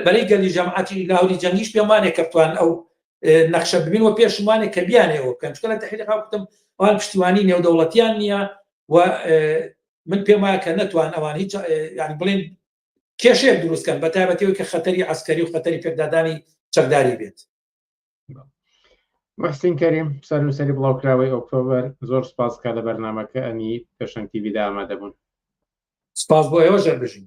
بەرەی گەلی جەماعەتی لاهوری جەنگیش پێم وانێ کە بتوان ئەو نەخشە ببین و پێشمانێک کە بیانەوە بکەن چکە لە تەحلیلەکە وتم ئەوان پشتیوانی نێودەوڵەتیان نییە و من پێم وایە کە نەتوان ئەوان هیچ یعنی بڵێن کێشەیەک دروستکەن بە تایبەتیەوەی کە خەتەری عەسکەری و خەتەری پێکدادانی چەکداری بێت. محسین کەریم سەرنووسەری بڵاوکراوەی ئۆکتۆبەر زۆر سپاسکە لە بەرنامەکە ئەنی پێشەنگ تیڤیدا ئامادەبوون. سپاس بۆ ئێوە ژەربژین.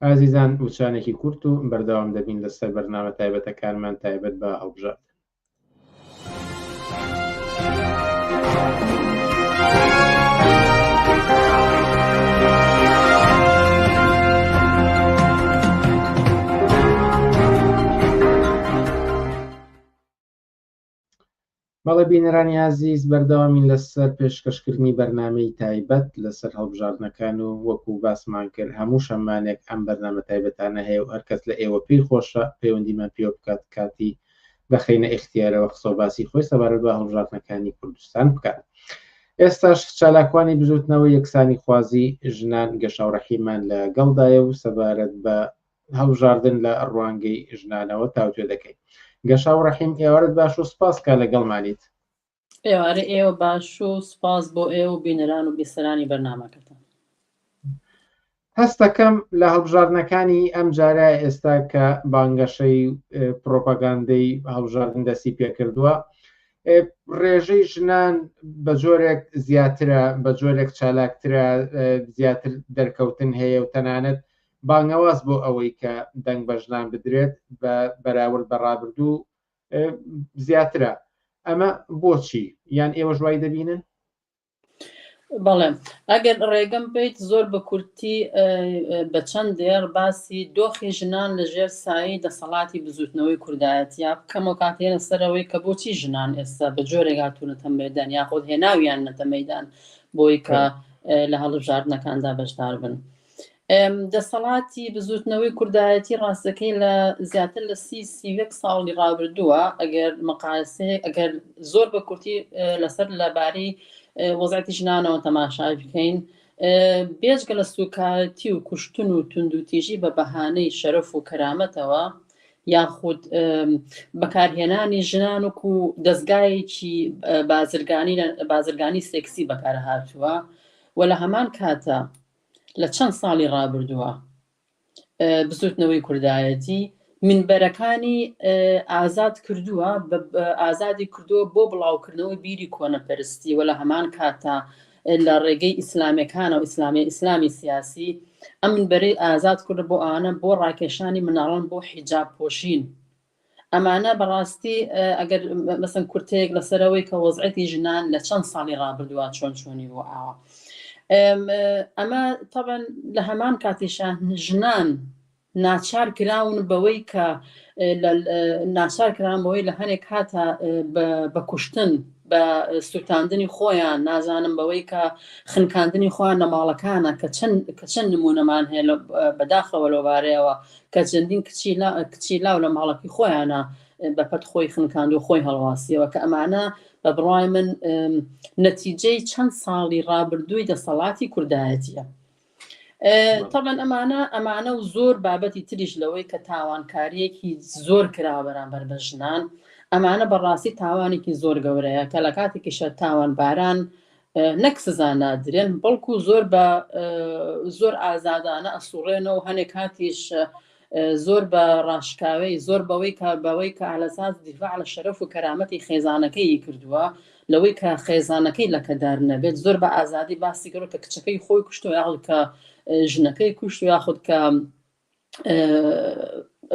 ئازیزان وچانێکی کورت و بەردەوام دەبین لەسەر بەرنامە تایبەتەکانمان تایبەت بە هەڵبژارد. بەڵێ بینەرانی عەزیز بەردەوامین لەسەر پێشکەشکردنی بەرنامەی تایبەت لەسەر هەڵبژاردنەکان و وەکو باسمان کرد هەموو شەمانێک ئەم بەرنامە تایبەتانە هەیە و هەرکەس لە ئێوە پێی خۆشە پەیوەندیمان پێ بکات کاتی بەخینە ئیختیارەوە قسە و باسی خۆی سەبارەت بە هەڵبژاردنەکانی کوردستان بکات. ئێستاش چالاکوانی بزوتنەوەی یەکسانی خوازی ژنان گەشەوڕەحیمان لە گەڵدایە و سەبارەت بە هەڵبژاردن لە ڕوانگەی ژنانەوە تاوتوێ دەکەی. گەشەوڕەحیم ئێوارت باش و سپاسکە لەگەڵمانیت. ئێوارە ئێوە باش و سپاس بۆ ئێوە و بینەران و بیسەرانی بەرنامەکەتان. هەست دەکەم لە هەڵبژاردنەکانی ئەم جارە ئێستا کە بانگەشەی پرۆپاگاندەی هەڵبژاردن دەستی پێکردووە، ڕێژەی ژنان بە جۆرێک زیاترە، بە جۆرێک چالاکترە، زیاتر دەرکەوتن هەیە و تەنانەت بانگەواز بۆ ئەوەی کە دەنگ بە ژنان بدرێت بە بەراورد بە ڕابردوو زیاترە. ئەمە بۆچی؟ یان ئێوە ژوای دەبینن؟ بەڵێ ئەگەر ڕێگەم بیت زۆر بە کورتی بە چەند دێر باسی دۆخی ژنان لەژێر سایی دەسەڵاتی بزوتنەوەی کوردایەتی یا بکەمەوە کاتێنە سەرەوەی کە بۆچی ژنان ئێستا بە جۆرێک هاتوونەتە مەیدان یاخۆت هێناویان نەتە مەیدان بۆی کە لە هەڵبژاردنەکاندا بەشدار بن. دەسەڵاتی بزوتنەوەی کوردایەتی ڕاستەکەی لە زیاتر لە 30 ساڵی ڕابردووە ئەگەر مەقایسەیەک ئەگەر زۆر بە کورتی لەسەر لەبارەی وەزعەتی ژنانەوە تەماشای بکەین، بێجگە لە سوکایەتی و کوشتن و توندوتیژی بە بەهانەی شەرەف و کەرامەتەوە یاخود بەکارهێنانی ژنان وکو دەستگایەکی بازرگانی سێکسی بەکار هاتووە و لە هەمان کاتە لە چەند ساڵی ڕابردووە بزوتنەوەی کوردایەتی منبەرەکانی ئازاد کردووە، ئازادی کردووە بۆ بڵاوکردنەوەی بیری کۆنەپەرستی و لە هەمان کاتە لە ڕێگەی ئیسلامەکانە و ئیسلامی سیاسی ئەم منبەرەی ئازاد کردە بۆ ئانە بۆ ڕاکێشانی مناڵان بۆ حیجاب پۆشین. ئەمانە بەڕاستی ئەگەر مەسەن کورتەیەک لەسەرەوەی کە وەزعەتی ژنان لە چەند ساڵی ڕابردووە چۆنی بۆ ئاوە. ئەمە طبعا لە هەمان کاتیشان ژنان ناچار کراون بەوەی کە ناچار کران بەوەی لە هەنێک کاتە بە کوشتن بە سووتاندنی خۆیان نازانم بەوەی کە خنکاندنی خۆیان لە ماڵەکانە کە چەند نمونەمان هەیە بەداخەوە لەوارەیەوە کە چەندین کچی لاو لە ماڵەکەی خۆیانە بەپەت خۆی خنکاند و خۆی هەڵواسیەوە کە ئەمانە بە بڕای من نەتیجەی چەند ساڵی ڕابردووی دەسەڵاتی کوردایەتیە. طبعا ئەمانە و زۆر بابەتی تریش لەوەی کە تاوانکاریەکی زۆر کرا بەرامبەر بە ژنان، ئەمانە بەڕاستی تاوانێکی زۆر گەورەیە کە لە کاتێکیشە تاوان باران نەک سزا نادرێن بەڵکو زۆر ئازادانە ئەسوڕێنەوە هەنێک کاتیش زۆر بە ڕاشکاوی زۆر بەوەی کە ئالەساس دیفاع لە شەرەف و کەرامەتی خێزانەکەی کردووە لەوەی کە خێزانەکەی لەکەدار نەبێت زۆر بە ئازادی باسی کردو کە کچەکەی خۆی کوشتەوە یاخود کە ژنەکەی کوشت یاخود کە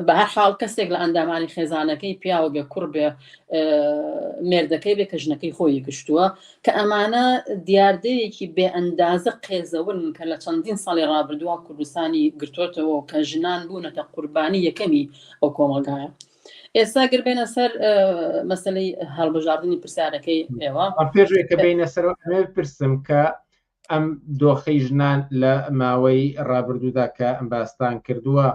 بە هەر حاڵ کەسێک لە ئەندامانی خێزانەکەی پیاوە بێ کوڕ بێ مێردەکەی بێ کە ژنەکەی خۆی گشتووە کە ئەمانە دیاردەیەکی بێ ئەندازە قێزەون کە لە چەندین ساڵی ڕابردووە کوردستانی گرتوۆتەوە کە ژنان بوونەتە قوربانی یەکەمی ئەو کۆمەلگایە. ئێستا گر بینە سەر مەسەلەی هەڵبژاردننی پرسیارەکەی ئێوە پێشوێک کە بینە سەرەوە ئەمێ پرسم کە ئەم دۆخەی ژنان لە ماوەی ڕابردوودا کە ئەم باستان کردووە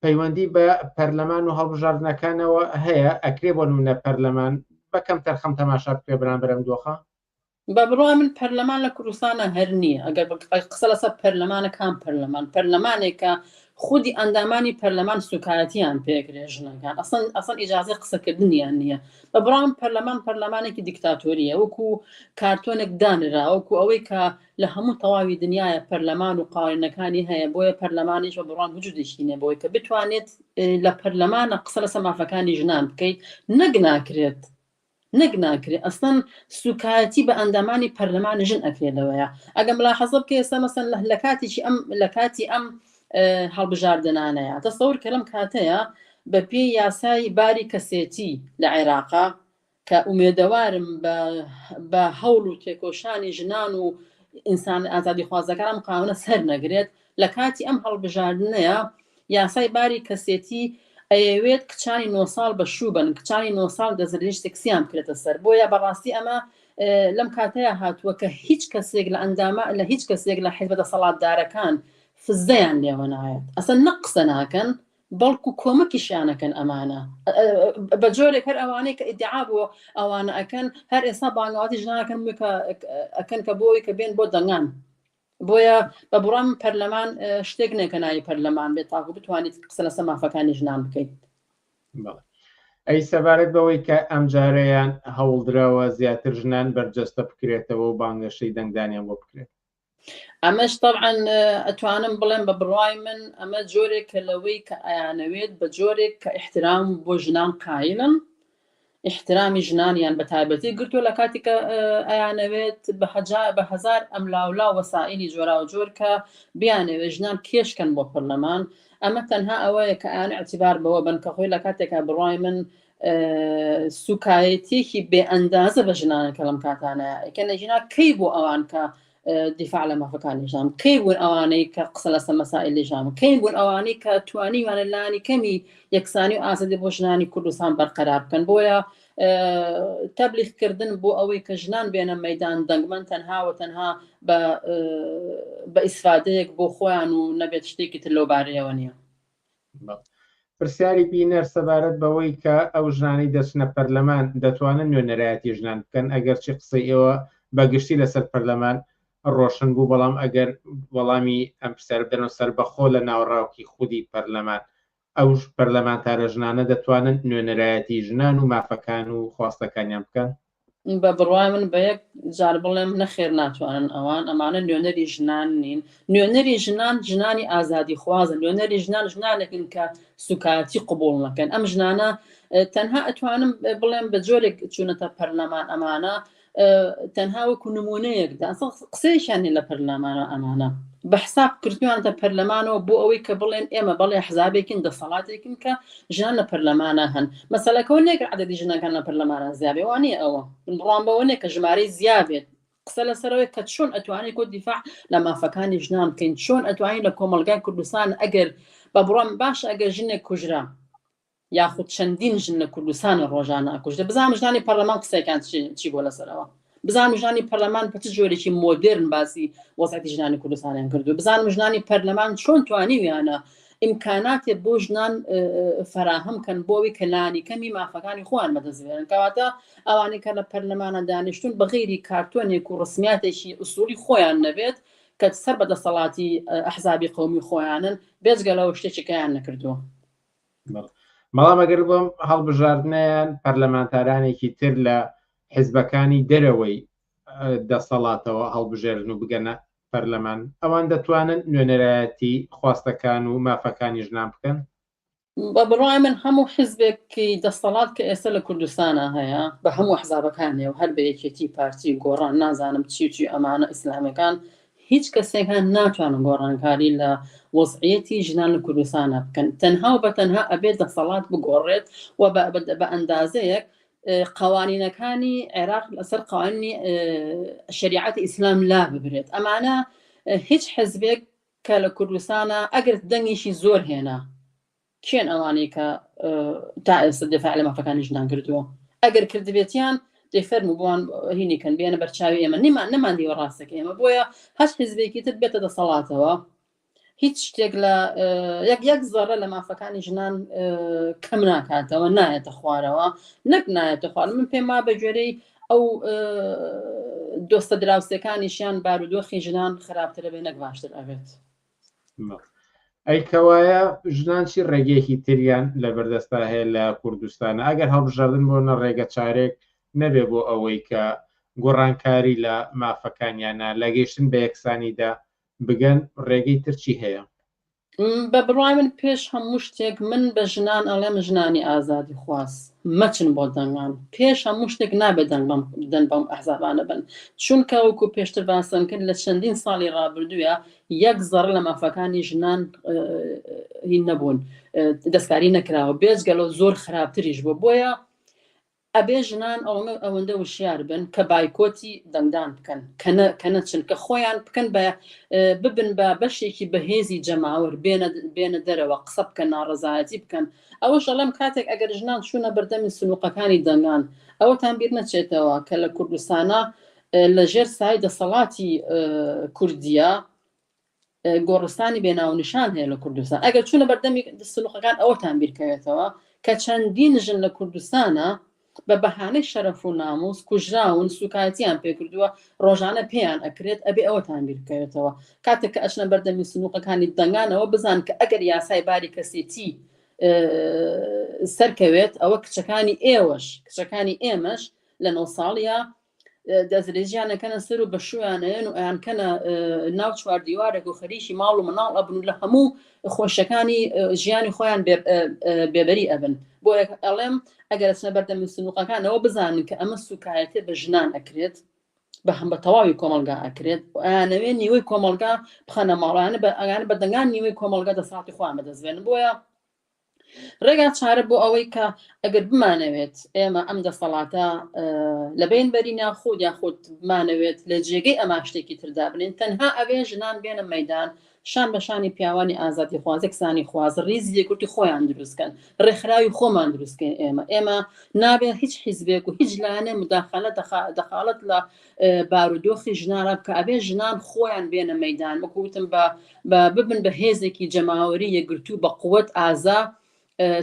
پەیوەندی بە پەرلەمان و هەڵبژاردنەکانەوە هەیە ئەکرێ بۆ نمونە پەرلەمان بەکەم تەرخەم تەماشا بکرێ بەرامبەر ئەم دۆخە؟ بە بڕای من پەرلەمان لە کوردستانە هەر نییە ئەگەر قسە لەسەر پەرلەمانە کام پەرلەمانێکە خودی ئەندامانی پەرلەمان سوکایەتیان پێکرێ ژنەکان ئەسڵ ئیجازەی قسەکردنیان نییە بە بڕام پەرلەمانێکی دیکتاتۆریە وەکو کارتۆنێک دانرا وەکو ئەوەی کە لە هەموو تەواوی دنیاە پەرلەمان و قاوانینەکانی هەیە بۆیە پەرلەمانیش بە بڕام وجودێکی بۆی کە بتوانێت لە پەرلەمانە قسە لەسەر مافەکانی ژنان بکەیت نەک ناکرێت ئەسڵەن سوکایەتی بە ئەندامانی پەرلەمانی ژن ئەکرێتەوەیە ئەگەم ملاحەزە بکە ئێستا مەسەن لە کاتی ئەم هەڵبژاردنانەیە تەسەور کە لەم کاتەیە بە پێی یاسای باری کەسێتی لە عێراقا کە ئومێدەوارم بە هەوڵ و تێکۆشانی ژنان و ئینسان ئازادی خوازەکان قاونە سەر نەگرێت لە کاتی ئەم هەڵبژاردنەیە یاسای باری کەسێتی ئەیەوێت کچانی 9 ساڵ بە شوبن کچانی 9 ساڵ دەزرێژ سێکسیان بکرێتە سەر بۆیە بەڕاستی ئەمە لەم کاتەیە هاتووە کە هیچ کەسێک لە ئەندامە لە هیچ کەسێک لە حیزب دەسەڵاتدارەکان فزەیان لێوە نایەت ئەسەن نەقسە ناکەن بەڵکو کۆمەکیشیانەکەن ئەمانە بە جۆرێک هەر ئەوانەی کە ئیدعا بووە ئەوانە ئەکەن هەر ئێستا بانگاواتی ژنانەکەن ئەکەن کە بۆی کە بێن بۆ دەنگان بۆیە بە بڕام پەرلەمان شتێک نێکە ناوی پەرلەمان بێت تاکو بتوانیت قسە لەسەر مافەکانی ژنان بکەیت. ئەی سەبارەت بەوەی کە ئەم جارەیان هەوڵدراوە زیاتر ژنان بەرجەستە بکرێتەوە و بانگەشەی دەنگدانیان بۆ بکرێت. ئەمەش طبعا ئەتوانم بڵێم بە بڕای من ئەمە جۆرێک کە لەوەی کە ئەیانەوێت بە جۆرێک کە احترام بۆ ژنان قایلن احترامی ژنانیان بە تایبەتی گرتووە لە کاتێککە ئەیانەوێت بە هەزار ئەملاولا وەسائلی جۆرا و جۆر کە بیانەوێت ژنان کێشکەن بۆ پەرلەمان ئەمە تەنها ئەوەیە کە ئەیان اعتیبار بەوە بن کە خۆی لە کاتێکە بڕای من سوکایەتێکی بێ ئەندازە بە ژنانەکە لەم کاتانەیە ئەکەنە ژنا کەی بۆ ئەوان کە دیفاع لە مافەکانی ژام کەی بوون ئەوانەی کە قسە لەسەر مەسائلی ژام کەی بوون ئەوانەی کە توانیوانە لانی کەمی یەکسانی و ئازادی بۆ ژنانی کوردستان بەرقەرار بکەن بۆیە تەبلیغکردن بۆ ئەوەی کە ژنان بێنە مەیدان دەنگمەند تەنها و تەنها بە ئیسفادەیەک بۆ خۆیان و نەبێت شتێکی تر لەوبارەیەوە نییە. پرسیاری بینەر سەبارەت بەوەی کە ئەو ژنانی دەچنە پەرلەمان دەتوانن نوێنەرایەتی ژنان بکەن ئەگەر چی قسەی ئێوە بەگشتی لەسەر پەرلەمان ڕۆشن بوو بەڵام ئەگەر وەڵامی ئەم پرسیار بدەنەوە سەر بەخۆ لە ناوڕاوکی خودی پەرلەمان ئەو پەرلەمانتارە ژنانە دەتوانن نوێنەرایەتی ژنان و مافەکان و خواستەکانیان بکەن. بە بڕای من بە یەک جار بڵێم نەخێر ناتوانن ئەمانە نوێنەری ژنان نین نوێنەری ژنان ژنانی ئازادی خوازن نوێنەری ژنان ژنانێکن کە سوکاتی قبول نەکەن ئەم ژنانە تەنها ئەتوانم بڵێم بە جۆرێک چوونەتە پەرلەمان ئەمانە تەنها وەکو نمونەیەکدا قسەیشانی لە پەرلەمانە ئەمانە بە حساب کردویانتە پەرلەمانەوە بۆ ئەوەی کە بڵێن ئێمە بەڵێ حزابێکین دەسەڵاتێکین کە ژنان لە پەرلەمانە هەن مەسەلەکەەوە نێکە عەدەدی ژنەکان لە پەرلەمانە زیابێ وانە ئەوە بڕام بەوە نێک کە ژمارەی زیابێت قسە لەسەرەوەی کە چۆن ئەتوانێت کۆ دیفاع لە مافەکانی ژنان بکەین چۆن ئەتوانین لە کۆمەلگای کوردستان ئەگەر بە بڕام باش ئەگەر ژنێک کوژرا یاخود چەندین ژن لە کوردستانە ڕۆژانە ئەکوژدە بزانم ژنانی پەرلەمان قسەیەکان چی بۆ لەسەرەوە بزانم ژنانی پەرلەمان بە چ جۆرێکی مۆدرن باسی وەزعەتی ژنانی کوردستانیان کردو بزانم ژنانی پەرلەمان چۆن توانیویانە ئیمکاناتێک بۆ ژنان فراهم کەن بۆەوەی کە لانی کەمی مافەکانی خۆیان بەدەستبێنن کەواتە ئەوانەی کە لە پەرلەمانە دانیشتون بە غەیری کارتۆنێک و ڕسمیاتێکی ئوسوڵی خۆیان نەبێت کە سەر بەدەسەڵاتی ئەحزابی قەومی خۆیانن بێجگەلەوە شتێکیان نەکردووە. بەڵام ئەگەر بۆم هەڵبژاردنیان پەرلەمانتارانێکی تر لە حیزبەکانی دەرەوەی دەسەڵاتەوە هەڵبژێرن و بگەنە پەرلەمان ئەوان دەتوانن نوێنەرایەتی خواستەکان و مافەکانی ژنان بکەن. بە بڕای من هەموو حیزبێکی دەسەڵات کە ئێستا لە کوردستانە هەیە بە هەموو حزابەکانێ و هەر بە یەکێتی پارتی گۆڕان نازانم چی ئەمانە ئیسلامەکان هیچ کەسێکان ناتوانن گۆڕانکاری لە وەزعیەتی ژنان لە کوردستانە بکەن تەنها و بە تەنها ئەبێت دەسەڵات بگۆڕێت و بە ئەندازەیەک قوانینەکانی عێراق لەسەر قوانینی شریعەتی ئیسلام لا ببرێت ئەمانە هیچ حزبێک کە لە کوردستانە ئەگەر دەنگیشی زۆر هێنا کێن ئەوانەی کە تا ئێستا دفاع لە مافەکانی ژنان کردووە ئەگەر کردبێتیان دەفەرموو بۆوان هینیکەن بێنە بەرچاوی ئێمە نەماندیوە ڕاستەکە ئێمە بۆیە هەر حیزبێکی تر بێتە دەسەڵاتەوە هیچ شتێک لە یەک زەڕە لە مافەکانی ژنان کەم ناکاتەوە نایەتە خوارەوە نەک نایەتە خوار من پێم وا بە گوێرەی ئەو دۆستە دراوسەکانیشیان بارودۆخی ژنان خراپترە بێ نەک باشتر ئەبێت. ئەی کەوایە ژنانچی ڕێگەیەکی تریان لە بەردەستا هەیە لە کوردستانە ئەگەر هەڵبژاردن بۆ نە ڕێگە چارێک نەبێ بۆ ئەوەی کە گۆڕانکاری لە مافەکانیانە لە گەیشتن بە یەکسانیدا بگەن ڕێگەی ترچی هەیە. بە بڕای من پێش هەموو شتێک من بە ژنان ئەڵێم ژنانی ئازادی خواست مەچن بۆ دەنگان پێش هەموو شتێک نابێت دەن بەم ئەحزابانە بن چونکە وەکو پێشتر باسم کرد لە چەندین ساڵی ڕابردووە یەک زەڕ لە مافەکانی ژنان هین نەبوون دەستکاری نەکراوە بێجگەلەوە زۆر خراپتریش بوو بۆیە ئەبێ ژنان ئەوەندە وشیار بن کە بایکۆتی دەنگدان بکەن کە نەچن کە خۆیان بکەن ببن بە بەشێکی بەهێزی جەماوەر بێنە دەرەوە قسە بکەن ناڕەزایەتی بکەن ئەوەش ئەڵێم کاتێک ئەگەر ژنان چوونە بەردەمی سنووقەکانی دەنگان ئەوەتان بیر نەچێتەوە کە لە کوردستانە لە ژێر سای دەسەڵاتی کوردیە گۆڕستانی بێناونیشان هەیە لە کوردستان ئەگەر چوونە بەردەمی سنووقەکان ئەوەتان بیرکەوێتەوە کە چەندین ژن لە کوردستانە بە بەهانەی شەرەف و ناموس کوژراون سوکایەتیان پێکردووە ڕۆژانە پێیان ئەکرێت ئەبێ ئەوەتان بیرکەوێتەوە کاتێک کە ئەچنە بەردەمی سنووقەکانی دەنگانەوە بزان کە ئەگەر یاسای باری کەسێتی سەرکەوێت ئەوە کچەکانی ئێوەش کچەکانی ئێمەش لە 9 ساڵیە دەزرێژیانەکەنە سەر و بەشویانەیەن و ئەیانکەنە ناو چواردیوارێک و خەریکی ماڵ و مناڵ ئەبن و لە هەموو خۆشەکانی ژیانی خۆیان بێبەری ئەبن بۆ ئەڵێم ئەگەر ئەچنە بەردەمی سنووقەکانەوە بزانن کە ئەمە سوکایەتێ بە ژنان ئەکرێت بە هەم بە تەواوی کۆمەلگا ئەکرێت ئەیانەوێ نیوەی کۆمەلگا بخەنە ماڵیانە ئەگەر بە دەنگان نیوەی کۆمەلگا دەسەڵاتی خۆیان بەدەستێنن بۆیە ڕێگا چارە بۆ ئەوەی کە ئەگەر بمانەوێت ئێمە ئەم دەسەڵاتە لە بین بەری ناخۆت یاخۆت بمانەوێت لە جێگەی ئەما شتێکی تردا بنین تەنها ئەوێ ژنان بێنە مەیدان شان بەشانی پیاوانی ئازادی خوازێک سانی خوازە ڕیزی یەکورتی خۆیان دروستکەن ڕێکخراوی خۆمان دروستکەین ئێمە نابێت هیچ حیزبێک و هیچ لایەنێ مداخەلە دەخالەت لە بارودۆخی ژنانە بکە ئەبێ ژنان خۆیان بێنە مەیدان وەکوتم ببن بە هێزێکی جەماوەری یەکگرتوو بە قووەت ئازا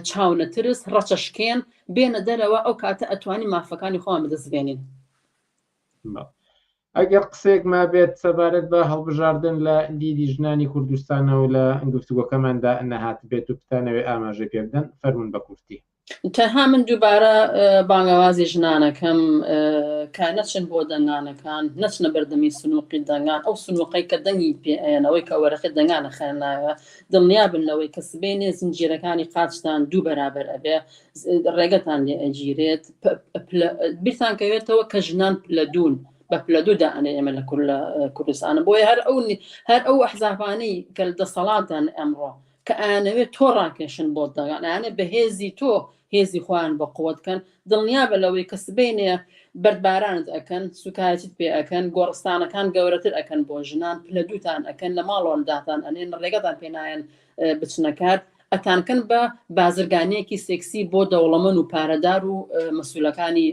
چاونەترس ڕەچەشکێن بێنە دەرەوە ئەو کاتە ئەتوانی مافەکانی خۆیان بەدەستبێنین ئەگەر قسێک ما بێت سەبارەت بە هەڵبژاردن لە دیدی ژنانی کوردستانەوە لە گفتوگۆکەماندا نەهات بێت و بتانەوێ ئاماژە پێ بدەن فەرمون بە کورتی تەنها من دووبارە بانگەوازی ژنانەکەم کە نەچن بۆ دەنگانەکان نەچنە بەردەمی سنووقی دەنگان ئەو سنووقەی کە دەنگی پێێنەوەی کە وەرەخی دەنگانە خێناوە دڵنیا بن لەوەی کە سبێنێ زنجیرەکانی قاچتان دوو بەرابەر ئەبێ ڕێگەتان لێ ئەگیرێت بیرتان کەوێتەوە کە ژنان لە دوون بە پلەدوودا ئەنێ ئێمە لە کوردستانە بۆیە هەر ئەو ئەحزابانەی کە دەسەڵاتدان ئەمڕۆ کە ئەیانەوێت تۆ ڕاکێشن بۆ دەگەن ئەیانێ بە هێزی تۆ هێزی خۆیان بە قووەتکەن دڵنیا بە لەوەی کە سبێنێ بەردبارانت ئەکەن سوکایەتیت پێ ئەکەن گۆڕستانەکان گەورەتر ئەکەن بۆ ژنان پلە دووتان ئەکەن لە ماڵۆنداتان ئەنێن ڕێگەتان پێنایەن بچنەکار ئەتانکەن بە بازرگانیەکی سێکسی بۆ دەوڵەمەند و پارەدار و مەسئولەکانی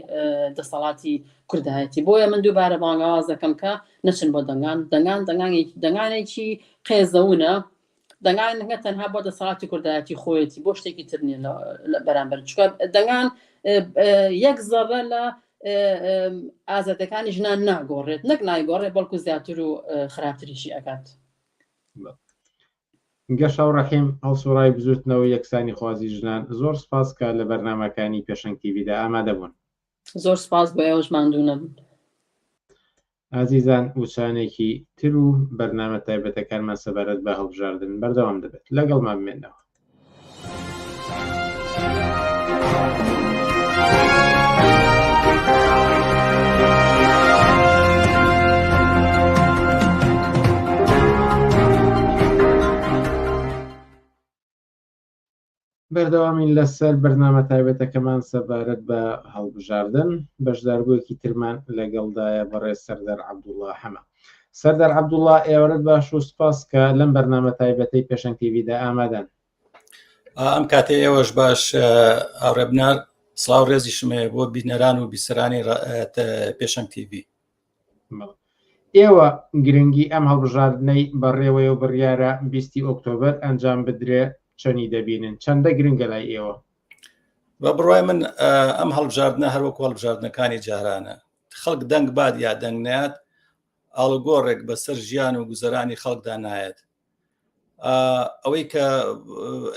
دەسەڵاتی کوردایەتی بۆیە من دووبارە بانگەواز دەکەم کە نەچن بۆ دەنگانێکی قێزەونە دەنگانەکە تەنها بۆ دەسەڵاتی کوردایەتی خۆیەتی بۆ شتێکی تر نیە بەرامبەر چکە دەنگان یەک زەڕە لە ئازادەکانی ژنان ناگۆڕێت نەک نایگۆڕێت بەڵکو زیاتر و خراپتریشی ئەکات گەشەو ڕەحیم هەڵسوڕای بزوتنەوە یەکسانی خوازی ژنان زۆر سپاس کە لە بەرنامەکانی پێشەنگ تیڤیدا ئامادە بوون زۆر سپاس بۆ ئێوەش ماندوو نەبوون ئازیزان وچانێکی تر و بەرنامە تایبەتەکانمان سەبارەت بە هەڵبژاردن بەردەوام دەبێت لەگەڵمان بمێنەوە بەردەوامین لەسەر بەرنامە تایبەتەکەمان سەبارەت بە هەڵبژاردن بەشداربوویەکی ترمان لەگەڵدایە بەڕێز سەردار عەبدوڵڵا حەمە سەردار عەبدوڵڵا ئێوەرەت باش و سپاس کە لەم بەرنامە تایبەتەی پێشەنگ تیڤیدا ئامادەن ئەم کاتێ ئێوەش باش ئاڕێبنار سڵاو ڕێزیشمێ بۆ بینەران و بیسەرانی پێشەنگ تیڤی ئێوە گرنگی ئەم هەڵبژاردنەی بەڕێوەیە و بڕیارە 20 ئۆکتۆبەر ئەنجام بدرێ چەنی دەبینن چەندە گرنگە لای ئێوە بە بڕای من ئەم هەڵبژاردنە هەروەکو هەڵبژاردنەکانی جارانە خەڵک دەنگ باد یا دەنگ نایەت ئاڵگۆڕێک بەسەر ژیان و گوزەرانی خەڵکدا نایەت ئەوەی کە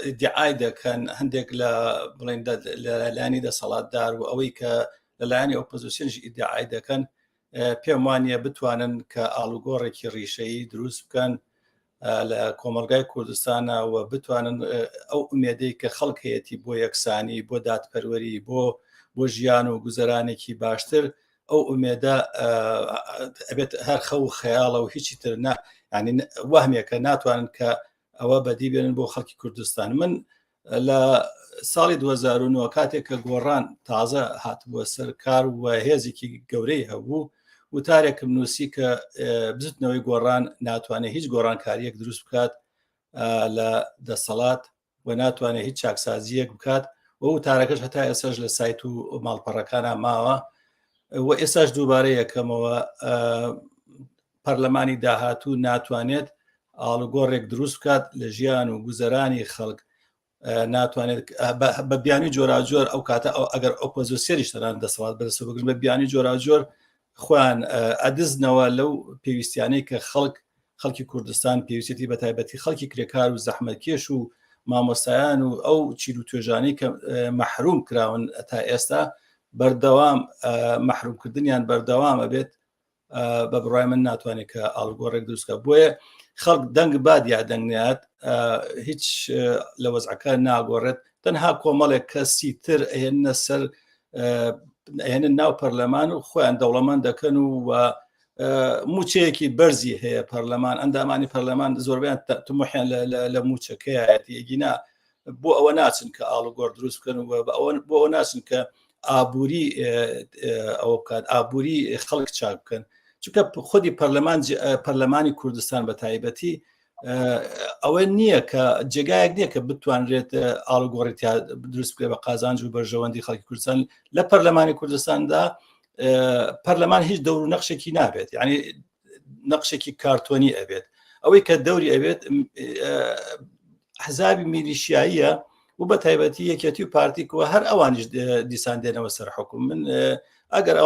ئیدعای دەکەن هەندێک لە بڵێن لەلایانی دەسەڵاتدار و ئەوەی کە لەلایانی ئۆپۆزیسیۆنش ئیدعای دەکەن پێم وانییە بتوانن کە ئاڵگۆڕێکی ڕیشەیی دروست بکەن لە کۆمەلگای کوردستانە و بتوانن ئەو ئومێدەی کە خەڵکەیەتی بۆ یەکسانی بۆ دادپەروەری بۆ ژیان و گوزەرانێکی باشتر ئەو ئومێدە ئەبێت هەر خەو و خەیاڵە و هیچی تر ینی وەهمێکە ناتوانن کە ئەوە بەدی بێنن بۆ خەڵکی کوردستان من لە ساڵی 2009 کاتێک کە گۆڕان تازە هاتبووە سەر کار و هێزێکی گەورەی هەبوو وتارێکم نووسی کە بزوتنەوەی گۆڕان ناتوانێت هیچ گۆڕانکاریەک دروست بکات لە دەسەڵات و ناتوانێت هیچ چاکسازیەک بکات و وتارەکەش هەتا ئێساش لە سایت و ماڵپەڕەکانە ماوە و ئێساش دووبارە یەکەمەوە پەرلەمانی داهاتوو ناتوانێت ئاڵوگۆڕێک دروست بکات لە ژیان و گوزەرانی خەڵک ناتوانێت بە بیانی جۆراجۆر ئەو کاتە ئەگەر ئۆپۆزیسیۆنیش تەنان دەسەڵات بەدەست بگرن بە بیانی جۆراجۆر خۆیان ئەدزنەوە لەو پێویستیانەی کە خەڵکی کوردستان پێویستی بە تایبەتی خەڵکی کرێکار و زەحمەتکێش و مامۆستایان و ئەو چیر و توێژانەی کە مەحروم کراون تا ئێستا بەردەوام مەحرومکردنیان بەردەوامە بێت بە بڕای من ناتوانێت کە ئاڵوگۆڕێک دروستکە. بۆیە خەڵک دەنگ باد یا دەنگنات هیچ لە وەزعەکە ناگۆڕێت تەنها کۆمەڵێک کەسی تر ئەهێنە سەر ئەهێنن ناو پەرلەمان و خۆیان دەوڵەمەند دەکەن و موچەیەکی بەرزی هەیە پەرلەمان ئەندامانی پەرلەمان زۆربیان تموحیان لە موچەکەیەتی ئەگینا بۆ ئەوە ناچن کە ئاڵوگۆڕ دروست بکەن و بۆ ئەوە ناچن کە ئابووری ئەوە بکات ئابووری خەڵک چاک بکەن چونکە خودی پەرلەمانی کوردستان بە تایبەتی ئەوە نییە کە جێگایەک نییە کە بتوانرێت ئاڵوگۆڕی دروست بکرێت بە قازانج و بەرژەوەندی خەڵکی کوردستان لە پەرلەمانی کوردستاندا پەرلەمان هیچ دەور و نەخشێکی نابێت یعنی نەخشێکی کارتۆنی ئەبێت ئەوەی کە دەوری ئەبێت حزابی میلیشیاییە و بە تایبەتی یەکێتی و پارتیکەوە هەر ئەوانیش دیسان دێنەوە سەر حکوم من ئەگەر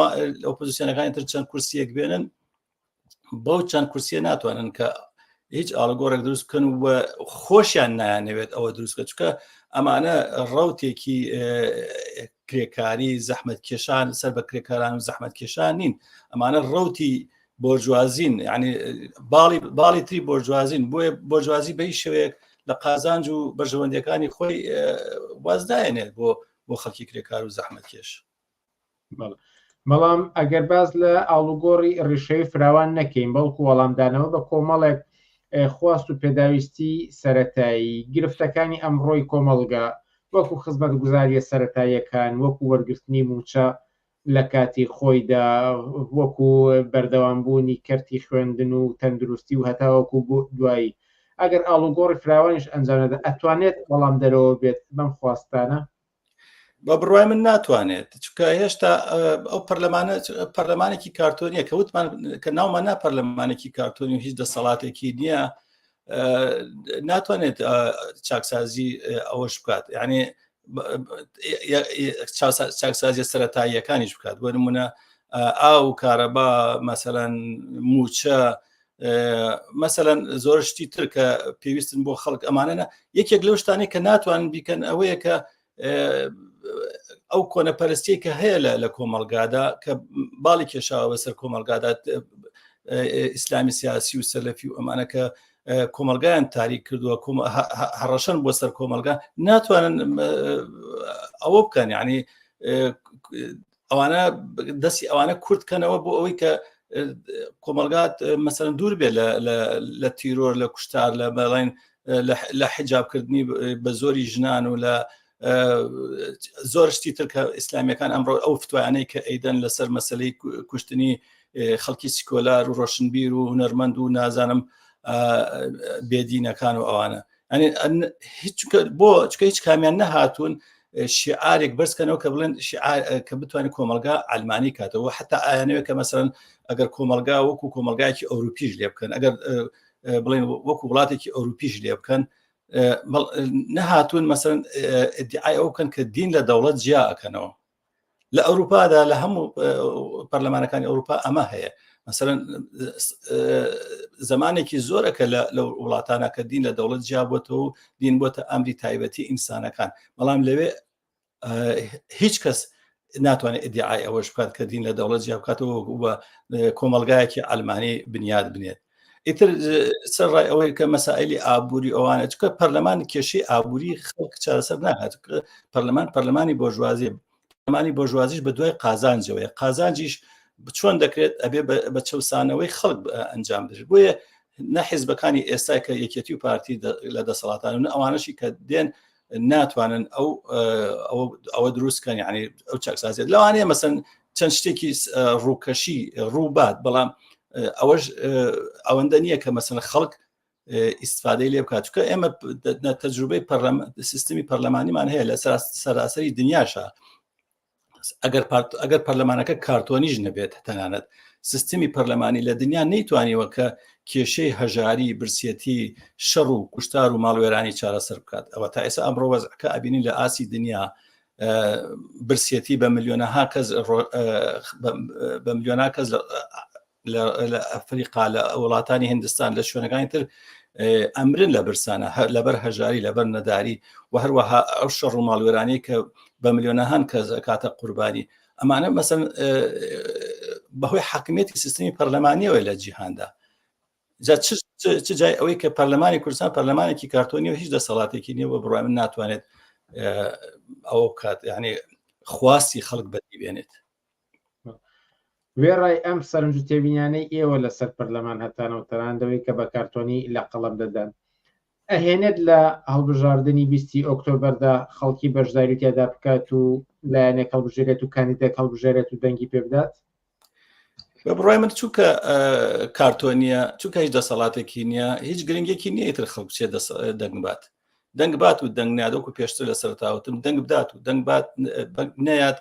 ئۆپۆزیسیۆنەکانی تر چەند کورسیەک بێنن بەو چەند کورسیە ناتوانن کە هیچ ئاڵوگۆڕێک دروست بکەن و خۆشیان نایانەوێت ئەوە دروستکە چکە ئەمانە ڕەوتێکی کرێکاری زەحمەت کێشان سەر بە کرێکاران و زەحمەت کێشان نین ئەمانە ڕەوتی بۆرژوازین ینی باڵی تری بۆرژوازین بۆیە بۆرژوازی بە هیچ شێوەیەک لە قازانج و بەرژەوەندەکانی خۆی وازدایەنێت بۆ خەڵکی کرێکار و زەحمەت کێش. بەڵام ئەگەر باز لە ئاڵوگۆڕی ڕیشەی فراوان نەکەین بەڵکو وەڵامدانەوە بە کۆمەڵێک خواست و پێداویستی سەرەتایی گرفتەکانی ئەمڕۆی کۆمەڵگا وەکو خزمەت گوزاریە سەرەتاییەکان وەکو وەرگرتنی موچە لە کاتی خۆیدا وەکو بەردەوامبوونی کەرتی خوێندن و تەندروستی و هەتاوەکو بۆ دوایی ئەگەر ئاڵوگۆڕی فراوانیش ئەنجامەدا ئەتوانێت وەڵام دەرەوە بێت بەم خواستانە بە بڕای من ناتوانێت چونکە هێشتا ئەو پەرلەمانێکی کارتۆنیە کە وتمان کە ناومانە پەرلەمانێکی کارتۆنی و هیچ دەسەڵاتێکی نییە ناتوانێت چاکسازی ئەوەش بکات یعنی چاکسازی سەرەتاییەکانیش بکات بۆ نمونە ئاو کارەبا مەسەلەن موچە مەسەلەن زۆر شتی تر کە پێویستن بۆ خەڵک ئەمانە یەکێک لەو شتانەی کە ناتوانن بیکەن ئەوەیە کە ئەو کۆنەپەرستی کە هەیە لە کۆمەڵگادا کە باڵی کێشاوە بەسەر کۆمەڵگادا ئیسلامی سیاسی و سەلەفی و ئەمانە کە کۆمەلگایان تاریک کردووە هەڕەشەن بۆ سەر کۆمەلگا ناتوانن ئەوە بکەن یعنی ئەوانە دەستی ئەوانە کورتکەنەوە بۆ ئەوەی کە کۆمەلگات مەسەرەن دوور بێ لە تیرۆر لە کوشتار لە بەڵێن لە حیجابکردنی بە زۆری ژنان و لە زۆر شتی تر کە ئیسلامیەکان ئەمڕۆ ئەو فتوایانەی کە ئەیدەن لەسەر مەسەلەی کوشتنی خەڵکی سیکۆلار و ڕۆشنبیر و هونەرمەند و نازانم بێدینەکان و ئەوانە بۆ چکە هیچ کامیان نەهاتوون شیعارێک بەرزکەنەوە کە بڵێن کە بتوانێت کۆمەلگا ئەلمانی کاتەوە حتا ئایانەوە کە مەسەرەن ئەگەر کۆمەلگا وەکو کۆمەلگایەکی ئەوروپیش لێ بکەن ئەگەر بڵێن وەکو وڵاتێکی ئەوروپیش لێ بکەن نەهاتوون مەسەرەن ئیدعای ئەو بکەن کە دین لە دەوڵەت جیا ئەکەنەوە لە ئەوروپادا لە هەموو پەرلەمانەکانی ئەوروپا ئەمە هەیە مەسەرەن زمانێکی زۆرەکە لە وڵاتانە کە دین لە دەوڵەت جیا بۆتەوە و دین بۆتە ئەمری تایبەتی ئینسانەکان بەڵام لەوێ هیچ کەس ناتوانێت ئیدعای ئەوەش بکات کە دین لە دەوڵەت جیا بکاتەوە بە کۆمەلگایەکی ئەلمانی بنیاد بنێت ئیتر سەرڕای ئەوەی کە مەسائلی ئابووری ئەوانە چکە پەرلەمان کێشەی ئابووری خەڵک چارەسەر ناهات پەرلەمانی بۆژوازی پەرلەمانی بۆژوازیش بە دوای قازانجەوەی قازانجیش چۆن دەکرێت ئەبێ بە چەسانەوەی خەڵک ئەنجام بدرێت بۆیە نە حیزبەکانی ئێستا کە یەکێتی و پارتی لە دەسەڵاتان و ئەوانەشی کە دێن ناتوانن ئەوە دروستکەن یعنی ئەو چاکسازیت لەوانەیە مەسەن چەند شتێکی ڕووکەشی ڕووبات بەڵام ئەوەش ئەوەندە نییە کە مەسەن خەڵک ئیسفادەی لێ بکات چکە ئێمە تەجروبەی سیستمی پەرلەمانیمان هەیە لە سەراسەری دنیاشە ئەگەر پەرلەمانەکە کارتۆنیش نەبێت تەنانەت سیستمی پەرلەمانی لە دنیا نەیتوانیوە کە کێشەی هەژاری برسێتی شەڕ و کوشتار و ماڵوێرانی چارەسەر بکات. ئەوە تا ئێستا ئەمڕۆ وەزعەکە ئەبینین لە ئاسی دنیا برسێتی بە ملیۆنەها کەس بە ملیۆنها کەس لە ئەفریقا لە وڵاتانی هندستان لە شوێنەکانی تر ئەمرن لە برسانە لەبەر هەژاری لەبەر نەداری و هەروەها ئەو شەڕ و ماڵوێرانی کە بە ملیۆنەهان کەس کاتە قوربانی ئەمانە مەسەن بەهۆی حاکمیەتی سیستمی پەرلەمانیەوە لە جیهاندا. چ جای ئەوەی کە پەرلەمانی کوردستان پەرلەمانێکی کارتۆنی و هیچ دەسەڵاتێکی نییە بە بڕای من ناتوانێت ئەو کات یعنی خواستی خەڵک بەدی بێنێت. وێڕای ئەم سەرنج و تێبینیانەی ئێوە لەسەر پەرلەمان هەتانەوە تەرانەوەی کە بە کارتۆنی لە قەڵەم دەدەن ئەهێنێت لە هەڵبژاردننی 20 ئۆکتۆبەردا خەڵکی بەشداری تێدا بکات و لایەنێک هەڵبژێرێت و کاندیدێک هەڵبژێرێت و دەنگی پێ بدات؟ بە بڕای من چووکە کارتۆنیە چووکە هیچ دەسەڵاتێکی نییە هیچ گرنگێکی نییە تر خەڵک بچێت دەنگ بات و دەنگ نادۆک و پێشتر لە سەرتاوتم دەنگ بدات و دەنگ بات نەیات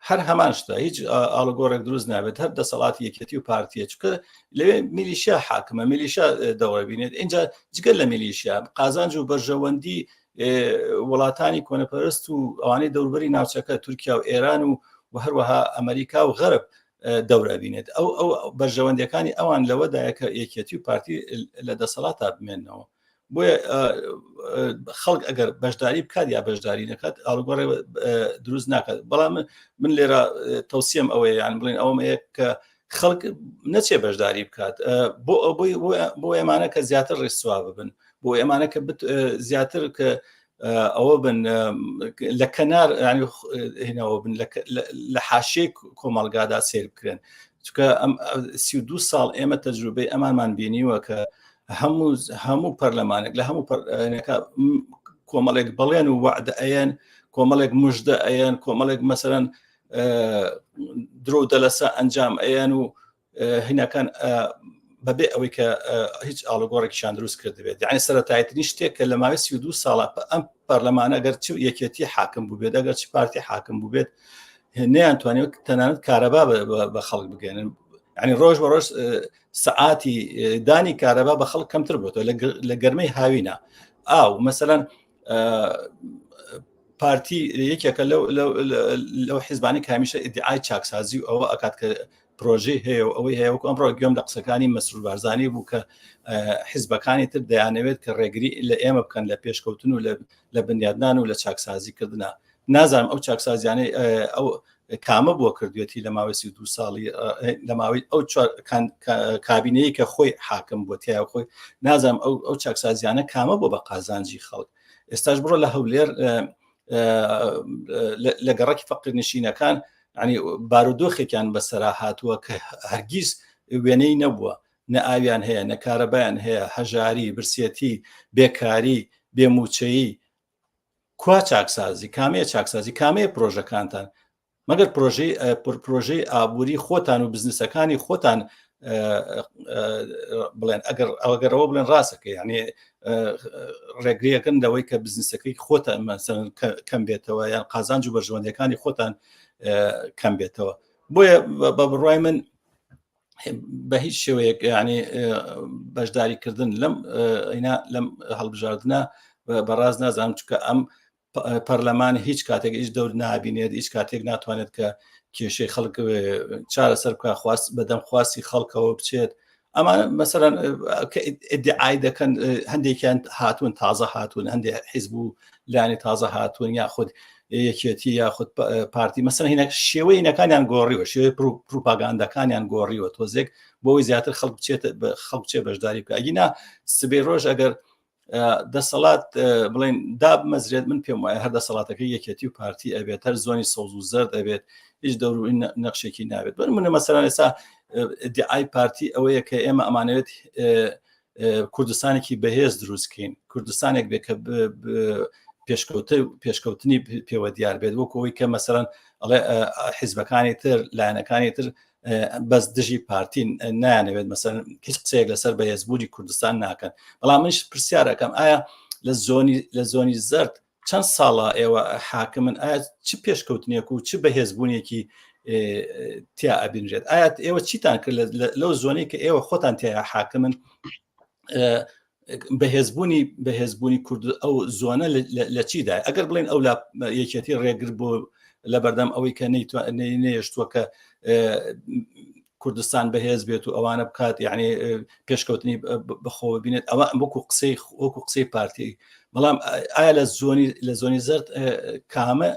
هەر هەمان شتە هیچ ئاڵگۆڕێک دروست نابێت هەر دەسەڵاتی یەکێتی و پارتیە چکە لەوێ میلیشیا حاکمە میلیشیا دەوڵە بینێت اینجا جگەر لە میلیشیا قازانج و بەرژەوەندی وڵاتانی کۆنەپەرست و ئەوانەی دەوروبەری ناوچەکە تورکیا و ئێران و هەروەها ئەمریکا و غەرب دەورە بینێت ئەو بەرژەوەندەکانی ئەوان لەوەدایە کە یەکێتی و پارتی لە دەسەڵاتە بمێنەوە بۆیە خەڵک ئەگەر بەشداری بکات یا بەشداری نەکات ئاڵگۆڕێ دروست ناکات. بەڵام من لێرە تەوسیم ئەوەیە یان بڵێن ئەوم ئەیە کە خەڵک نەچێ بەشداری بکات بۆ ئێمانە کە زیاتر ڕێسوا ببن بۆ ئێمانە کە زیاتر کە ئەوە بن لە کەنار هێنەوە بن لە حاشێ کۆمەڵگادا سێر بکرێن چکە 32 ساڵ ئێمە تەجروبەی ئەمانمان بینیوە کە هەموو پەرلەمانێک لە هەموو کۆمەڵێک بەڵێن و وعدە ئەیەن کۆمەڵێک مژدە ئەیەن کۆمەڵێک مەسەرەن درۆ دەلەسە ئەنجام ئەیەن و هینەکان بەبێ ئەوەی کە هیچ ئاڵگۆڕێکیشان دروست کرد بێت یعنی سەرەتایەتنی شتێک کە لە ماوەی 32 ساڵە ئەم پەرلەمانە ئەگەر چ یەکێتی حاکم بوو بێت ئەگەر چ پارتی حاکم بوو بێت نەیانتوانێت تەنانەت کارەبا بە خەڵک بگەێنن ینی ڕۆژ بە ڕۆژ سەعاتی دانی کارەبا بە خەڵک کەمتر بۆتەوە لە گەرمەی هاوینە ئاو مەسەلەن پارتی یەکێکە لەو حیزبانی کە هەمیشە ئیدعای چاکسازی و ئەوە ئەکات کە پرۆژەی هەیە و ئەوەی هەیە وەکو ئەمڕۆ گوێم لە قسەکانی مەسرور بارزانی بوو کە حیزبەکانی تر دەیانەوێت کە ڕێگری لە ئێمە بکەن لە پێشکەوتن و لە بنیادنان و لە چاکسازیکردنا نازانم ئەو چاکسازیانەی ئەو کامە بۆ کردوێتی لە ماوەی 32 ساڵی لە ماوەی ئەو کابینەیە کە خۆی حاکم بۆ تیا خۆی نازانم ئەو چاکسازیانە کامە بۆ بە قازانجی خەڵک ئێستاش بڕۆ لە هەولێر لە گەڕەکی فەقیر نشینەکان ینی بارودۆخێکیان بەسەرا هاتووە کە هەرگیز وێنەی نەبووە نە ئاویان هەیە نە کارەبایان هەیە هەژاری برسێتی بێکاری بێموچەیی کوا چاکسازی کامەیە چاکسازی کامەیە پرۆژەکانتان مەگەر پرۆژەی ئابووری خۆتان و بزنسەکانی خۆتان بڵێن ئەگەرەوە بڵێن ڕاستەکە یعنی ڕێگریەکەن لەوەی کە بزنسەکەی خۆتان کەم بێتەوە یان قازانج و بەرژەوەندەکانی خۆتان کەم بێتەوە بۆیە بە بڕای من بە هیچ شێوەیەک ینی بەشداریکردن لەم هەڵبژاردنە بەڕاز نازانم چکە ئەم پەرلەمانی هیچ کاتێک هیچ دەور نابینێت هیچ کاتێک ناتوانێت کە کێشەی خەڵک چارەسەر بکە خواست بەدەم خواستی خەڵکەوە بچێت ئەمانە مەسەرەن کە ئیدعای دەکەن هەندێکیان هاتوون تازە هاتوون هەندێک حیزب و لانی تازە هاتوون یاخود یەکێتی یاخود پارتی مەسەن هینە شێوەی هینەکانیان گۆڕیوە شێوەی پروپاگاندەکانیان گۆڕیوە تۆزێک بۆەوەی زیاتر خەڵک بچێ بەشداری بکە ئەگینا سبەی ڕۆژ ئەگەر دەسەڵات بڵێن دابمەزرێت من پێم وایە هەر دەسەڵاتەکەی یەکێتی و پارتی ئەبێت هەر زۆنی سەوز و زەرد ئەبێت هیچ دەوروی نەخشێکی نابێت بەر منە مەسەلەن ئێستا دیعای پارتی ئەوەیە کە ئێمە ئەمانەوێت کوردستانێکی بەهێز دروستکەین کوردستانێک بێت کە پێشکەوتنی پێوە دیار بێت وەکەوەی کە مەسەرەن ئەڵێ حیزبەکانی تر لایەنەکانی تر بەس دژی پارتی نایانەوێت مەسەرەن هیچ قسەیەک لەسەر بەهێزبوونی کوردستان ناکەن بەڵام منش پرسیارەکەم ئایا لە زۆنی زەرد چەند ساڵە ئێوە حاکمن ئایا چ پێشکەوتنیەک و چ بەهێزبوونیەکی تیا ئەبینرێت ئایا ئێوە چیتان کرد لەو زۆنەی کە ئێوە خۆتان تیا حاکمن بەهێزبوونی کورد ئەو زۆنە لە چیدا ئەگەر بڵێن ئەو یەکێتی ڕێگر بۆ لە بەردەم ئەوەی کە نەیشتووە کە کوردستان بەهێز بێت و ئەوانە بکات یعنی پێشکەوتنی بەخۆ بینێت ئەوە وەکو قسەی پارتی بەڵام ئایا لە زۆنی زەرد کامە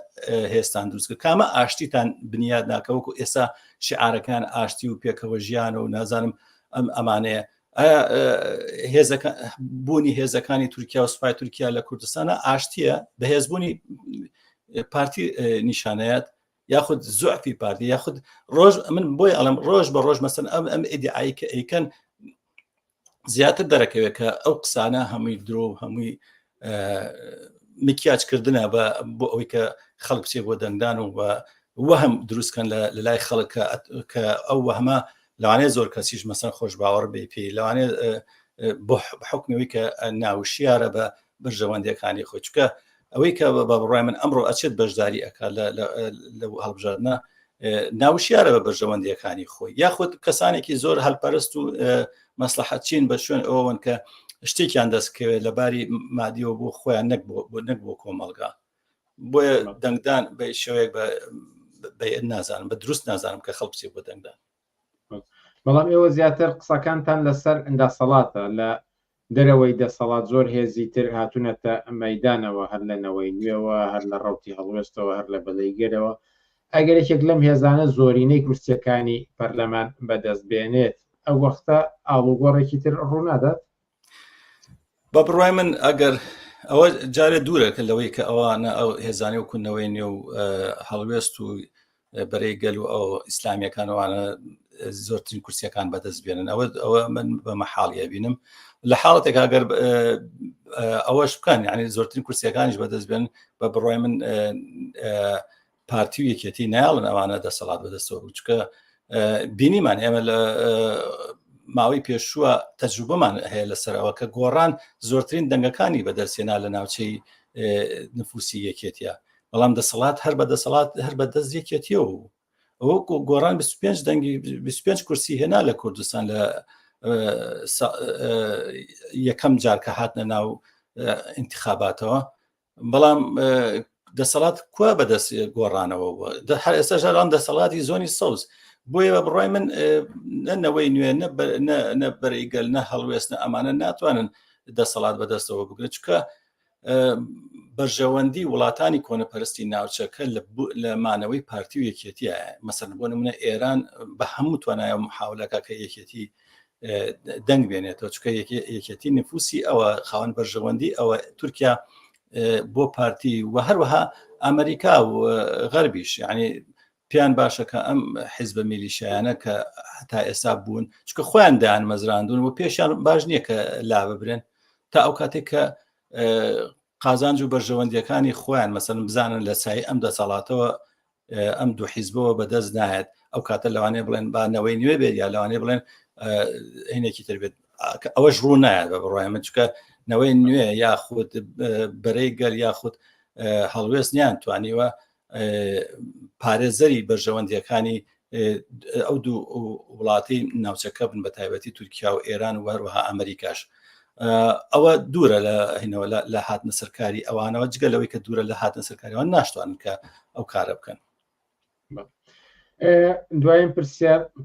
هێستان دروست کرد کامە ئاشتیتان بنیاد ناکە وەکو ئێستا شعارەکان ئاشتی و پێکەوە ژیان و نازانم ئەمانەیە ئایا بوونی هێزەکانی تورکیا و سوپای تورکیا لە کوردستانە ئاشتیە بەهێزبوونی پارتی نیشانەیەت یاخود زوعفی پارتی یاخود ڕۆژ من بۆی ئەڵم ڕۆژ بە ڕۆژ مەسەن ئەم ئیدعایی کە ئەیکەن زیاتر دەرەکەوێت کە ئەو قسانە هەمووی درۆ هەمووی مکیاجکردنە بۆ ئەوەی کە خەڵک بچێ بۆ دەنگدان و وەهم دروستکەن لە لای خەڵک کە ئەو وەهمە لەوانەیە زۆر کەسیش مەسەن خۆش باوەڕ بێ پێی لەوانێ بۆ حکمەوەی کە ناوشیارە بە بەرژەوەندیەکانی خۆی چکە ئەوەی کە بە بڕای من ئەمڕۆ ئەچێت بەشداری ئەکا لە هەڵبژاردنە ناوشیارە بە بەرژەوەندیەکانی خۆی یاخود کەسانێکی زۆر هەلپەرست و مەسلحەت چین بە شوێن ئەوەن کە شتێکیان دەستکەوێت لەباری مادیەوە بۆ خۆیان نەک بۆ کۆمەڵگا بۆیە دەنگدان بە شێوەیەک بە نازانم بە دروست نازانم کە خەڵک بچێ بۆ دەنگدان بەڵام ئێوە زیاتر قسەکانتان لەسەر دەسەڵاتە لە دەرەوەی دەسەڵات زۆر هێزی تر هاتوونەتە مەیدانەوە هەر لەنەوەی نوێەوە هەر لە ڕەوتی هەڵوێستەوە هەر لە بەلەیگەرەوە ئەگەر یەکێک لەم هێزانە زۆرینەی کورسیەکانی پەرلەمان بەدەست بێنێت ئەو وەختە ئاڵوگۆڕێکی تر ڕوونادات بە بڕای من ئەگەر ئەوە جارێ دوورە کە لەوەی کە ئەوانە ئەو هێزانی و کوونەوەی نێ و هەڵوێست و بەرەی گەل و ئەو ئیسلامیەکانوانە زۆرترین کورسیەکان بەدەست بێنن ئەوە من بە مەحاڵیە بینم لە حاڵەتێک ئەگەر ئەوەش بکەن یعنی زۆرترین کورسیەکانیش بەدەست بێن بە بڕای من پارتی و یەکێتی نایڵن ئەوانە دەسەڵات بەدەستەوە چکە بینیمان ئێمە لە ماوەی پێشووە تەجروبەمان هەیە لەسەرەوە کە گۆڕان زۆرترین دەنگەکانی بەدەستێنا لە ناوچەی نفوسی یەکێتیە بەڵام دەسەڵات هەر بە دەسەڵات هەر بە دەست یەکێتیەوە ئەوە گۆڕان 25 دەنگی 25 کورسی هێنا لە کوردستان لە یەکەم جارکە هاتنە ناو انتخاباتەوە بەڵام دەسەڵات کووە بەدەست گۆڕانەوە هەر ئێستا ژاران دەسەڵاتی زۆنی سەوز بۆیە بە بڕای من نەوەی نوێ نە بەرەیگەل نە هەڵوێستنە ئەمانە ناتوانن دەسەڵات بەدەستەوە بگرێت چکە بەرژەوەندی وڵاتانی کۆنەپەرستی ناوچەکە لە مانەوەی پارتی و یەکێتیە مەسەن بۆ نمونە ئێران بە هەموو توانایە محاولەکە کە یەکێتی دەنگ بێنێتەوە چکە یەکێتی نفوسی ئەوە خاوەن بەرژەوەندی ئەوە تورکیا بۆ پارتی و هەروەها ئەمریکا و غەربیش یعنی پیان باشە کە ئەم حیزبە میلیشیانە کە هەتا ئێستا بوون چکە خۆیان دایان مەزراندون و پێشیان باش نییە کە لا ببرێن تا ئەو کاتێک کە قازانج و بەرژەوەندیەکانی خۆیان مەسەن بزانن لە سای ئەم دەسەڵاتەوە ئەم دوو حیزبەوە بەدەست نایەت ئەو کاتە لەوانەیە بڵێن بانەوەی نوێ بێت یا لەوانەیە بڵێن هینێکی تر بێت ئەوەش ڕوو نایەت بە بڕای من چکە نەوەی نوێ یاخود بەرەی گەل یاخود هەڵوێست نیان توانیوە پارێزەری بەرژەوەندیەکانی ئەو دوو وڵاتی ناوچەکە بن بە تایبەتی تورکیا و ئێران و هەروەها ئەمریکاش ئەوە دوورە لە هینەوە لە هاتنە سەرکاری ئەوانەوە جگە لەوەی کە دوورە لە هاتنە سەرکاریەوە ناشتوانن کە ئەو کارە بکەن دوایین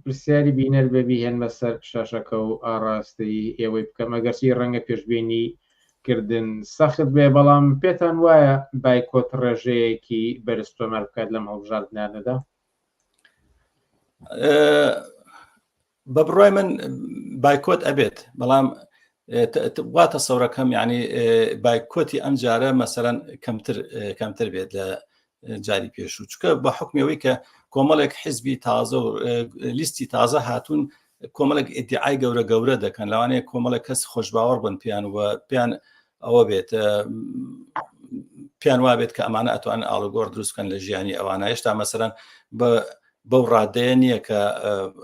پرسیاری بینەر بەبی هێن بەسەر شاشەکە و ئاڕاستی ئێوەی بکەم ئەگەرچی ڕەنگە پێشبینی کردن سەخت بێ بەڵام پێتان وایە بایکۆت ڕێژەیەکی بەرزتۆمەر بکات لەم هەڵبژاردنانەدا بە بڕای من بایکۆت ئەبێت بەڵام واتە سەورەکەم یعنی بایکۆتی ئەم جارە مەسەرەن کەمتر بێت لە جاری پێشوو چکە بە حکمەوەی کە کۆمەڵێک حیزبی تازە و لیستی تازە هاتوون کۆمەڵێک ئیدعای گەورە دەکەن لەوانەیە کۆمەڵێک کەس خۆشباوەڕ بن پیان و پیان ئەوە بێت پیان وا بێت کە ئەمانە ئەتوان ئاڵوگۆڕ دروستکەن لە ژیانی ئەوانە هێشتا مەسەرەن بەو ڕادەیە نییە کە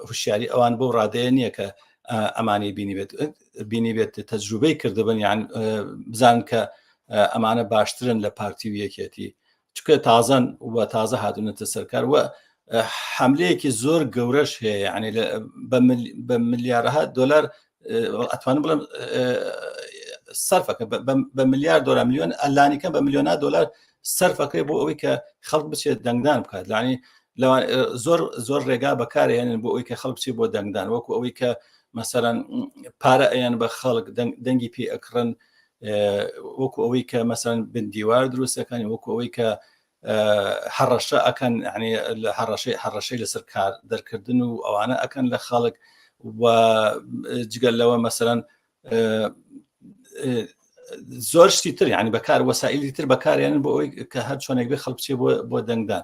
هوشیاری ئەوان بەو ڕادەیە نییە کە ئەمانی بینی بێت تەجروبەی کردبن یان بزان کە ئەمانە باشترن لە پارتی و یەکێتی چکە تازەن و تازە هاتوونەتە سەرکار وە حملەیەکی زۆر گەورەش هەیە یعنی بە ملیارەها دلار ئەتوانم بڵم سەرفەکە بە ملیار دلار میلیۆن ئەلانیکە بە میلیۆنا دلار سەرفەکەی بۆ ئەوەی کە خەڵک بچێت دەنگدان بکات لانی زۆر ڕێگا بەکارێنن بۆ ئەوەی کە خەڵک بچێت بۆ دەنگدان وەکو ئەوەی کە مەسەرەن پارە ئەیان بە خەڵک دەنگی پێ ئەکڕن وەکو ئەوەی کە مەسەرەن بندیوار دروستەکانی وەکو ئەوەی کە هەڕەشە ئەکەن ینی لە هەڕەشەی لەسەر کار دەرکردن و ئەوانە ئەکەن لە خەڵک و جگەل لەوە مەسەرەن زۆر شتی تر ینی بەکار وەسائلی تر بەکارێنن بۆ ئەوەی کە هەر چۆنێک بێ خەڵک بچێ بۆ دەنگدان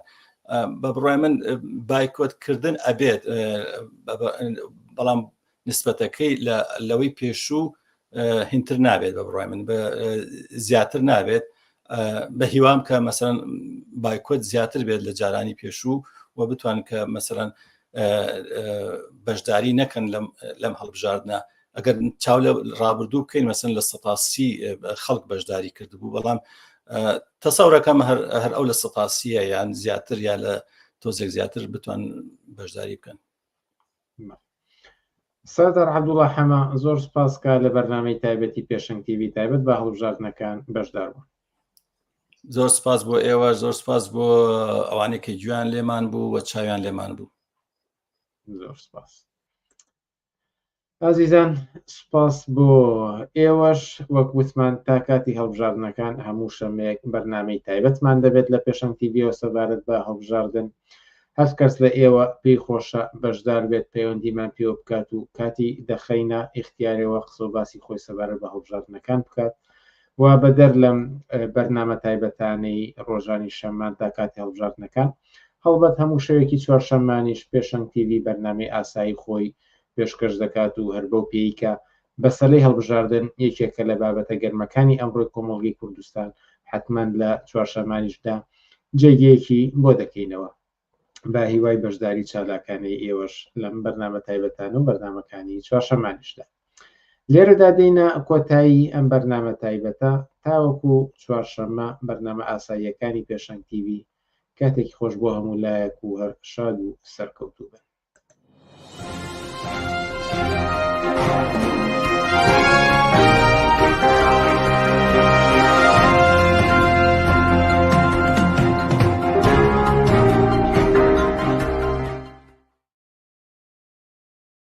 بە بڕای من بایکۆتکردن ئەبێت بەڵام نسبەتەکەی لەوەی پێشوو هینتر نابێت بە بڕای من زیاتر نابێت بە هیوام کە مەسەرەن بایکۆت زیاتر بێت لە جارانی پێشوو و بتوان کە مەسەرەن بەشداری نەکەن لەم هەڵبژاردنە ئەگەر چاو لە ڕابردوو بکەین مەسەن لە 180 خەڵک بەشداری کردبوو بەڵام تەسەورەکەم هەر ئەو لە 180 یان زیاتر یا لە تۆزێک زیاتر بتوان بەشداری بکەن. سەردار عەبدوڵڵا حەما زۆر سپاسکە لە بەرنامەی تایبەتی پێشەنگ تیڤی تایبەت بە هەڵبژاردنەکان بەشدار بوون. زۆر سپاس بۆ ئێوە زۆر سپاس بۆ ئەوانێک کە گویان لێمان بوو و چاویان لێمان بوو. زۆر سپاس. ئازیزان سپاس بۆ ئێوەش وەک وتمان تا کاتی هەڵبژاردنەکان هەموو شەمەیەک بەرنامەی تایبەتمان دەبێت لە پێشەنگ تیڤیەوە سەبارەت بە هەڵبژاردن هەر کەس لە ئێوە پێی خۆشە بەشدار بێت پەیوەندیمان پێوە بکات و کاتی دەخەینە ئیختیارەوە قسە و باسی خۆی سەبارەت بە هەڵبژاردنەکان بکات و بەدەر لەم بەرنامە تایبەتانەی ڕۆژانی شەممان تا کاتی هەڵبژاردنەکان هەڵبەت هەموو شەوێکی چوارشەممانیش پێشەنگ تیڤی بەرنامەی ئاسایی خۆی پێشکەش دەکات و هەر بەو پێیکە بەسەرەی هەڵبژاردن یەکێکە لە بابەتە گەرمەکانی ئەمڕۆی کۆمەڵگەی کوردستان حتمەن لە چوارشەممانیشدا جێگەیەکی بۆ دەکەینەوە با هیوای بەشداری چالاکانی ئێوەش لەم بەرنامە تایبەتان و بەرنامەکانی چوارشەممانیشدا لێرەدا دێنە کۆتایی ئەم بەرنامە تایبەتە تاوەکو چوارشەممە بەرنامە ئاساییەکانی پێشەنگ تیڤی کاتێکی خۆش بۆ هەموو لایەک و هەر شاد و سەرکەوتوو بن.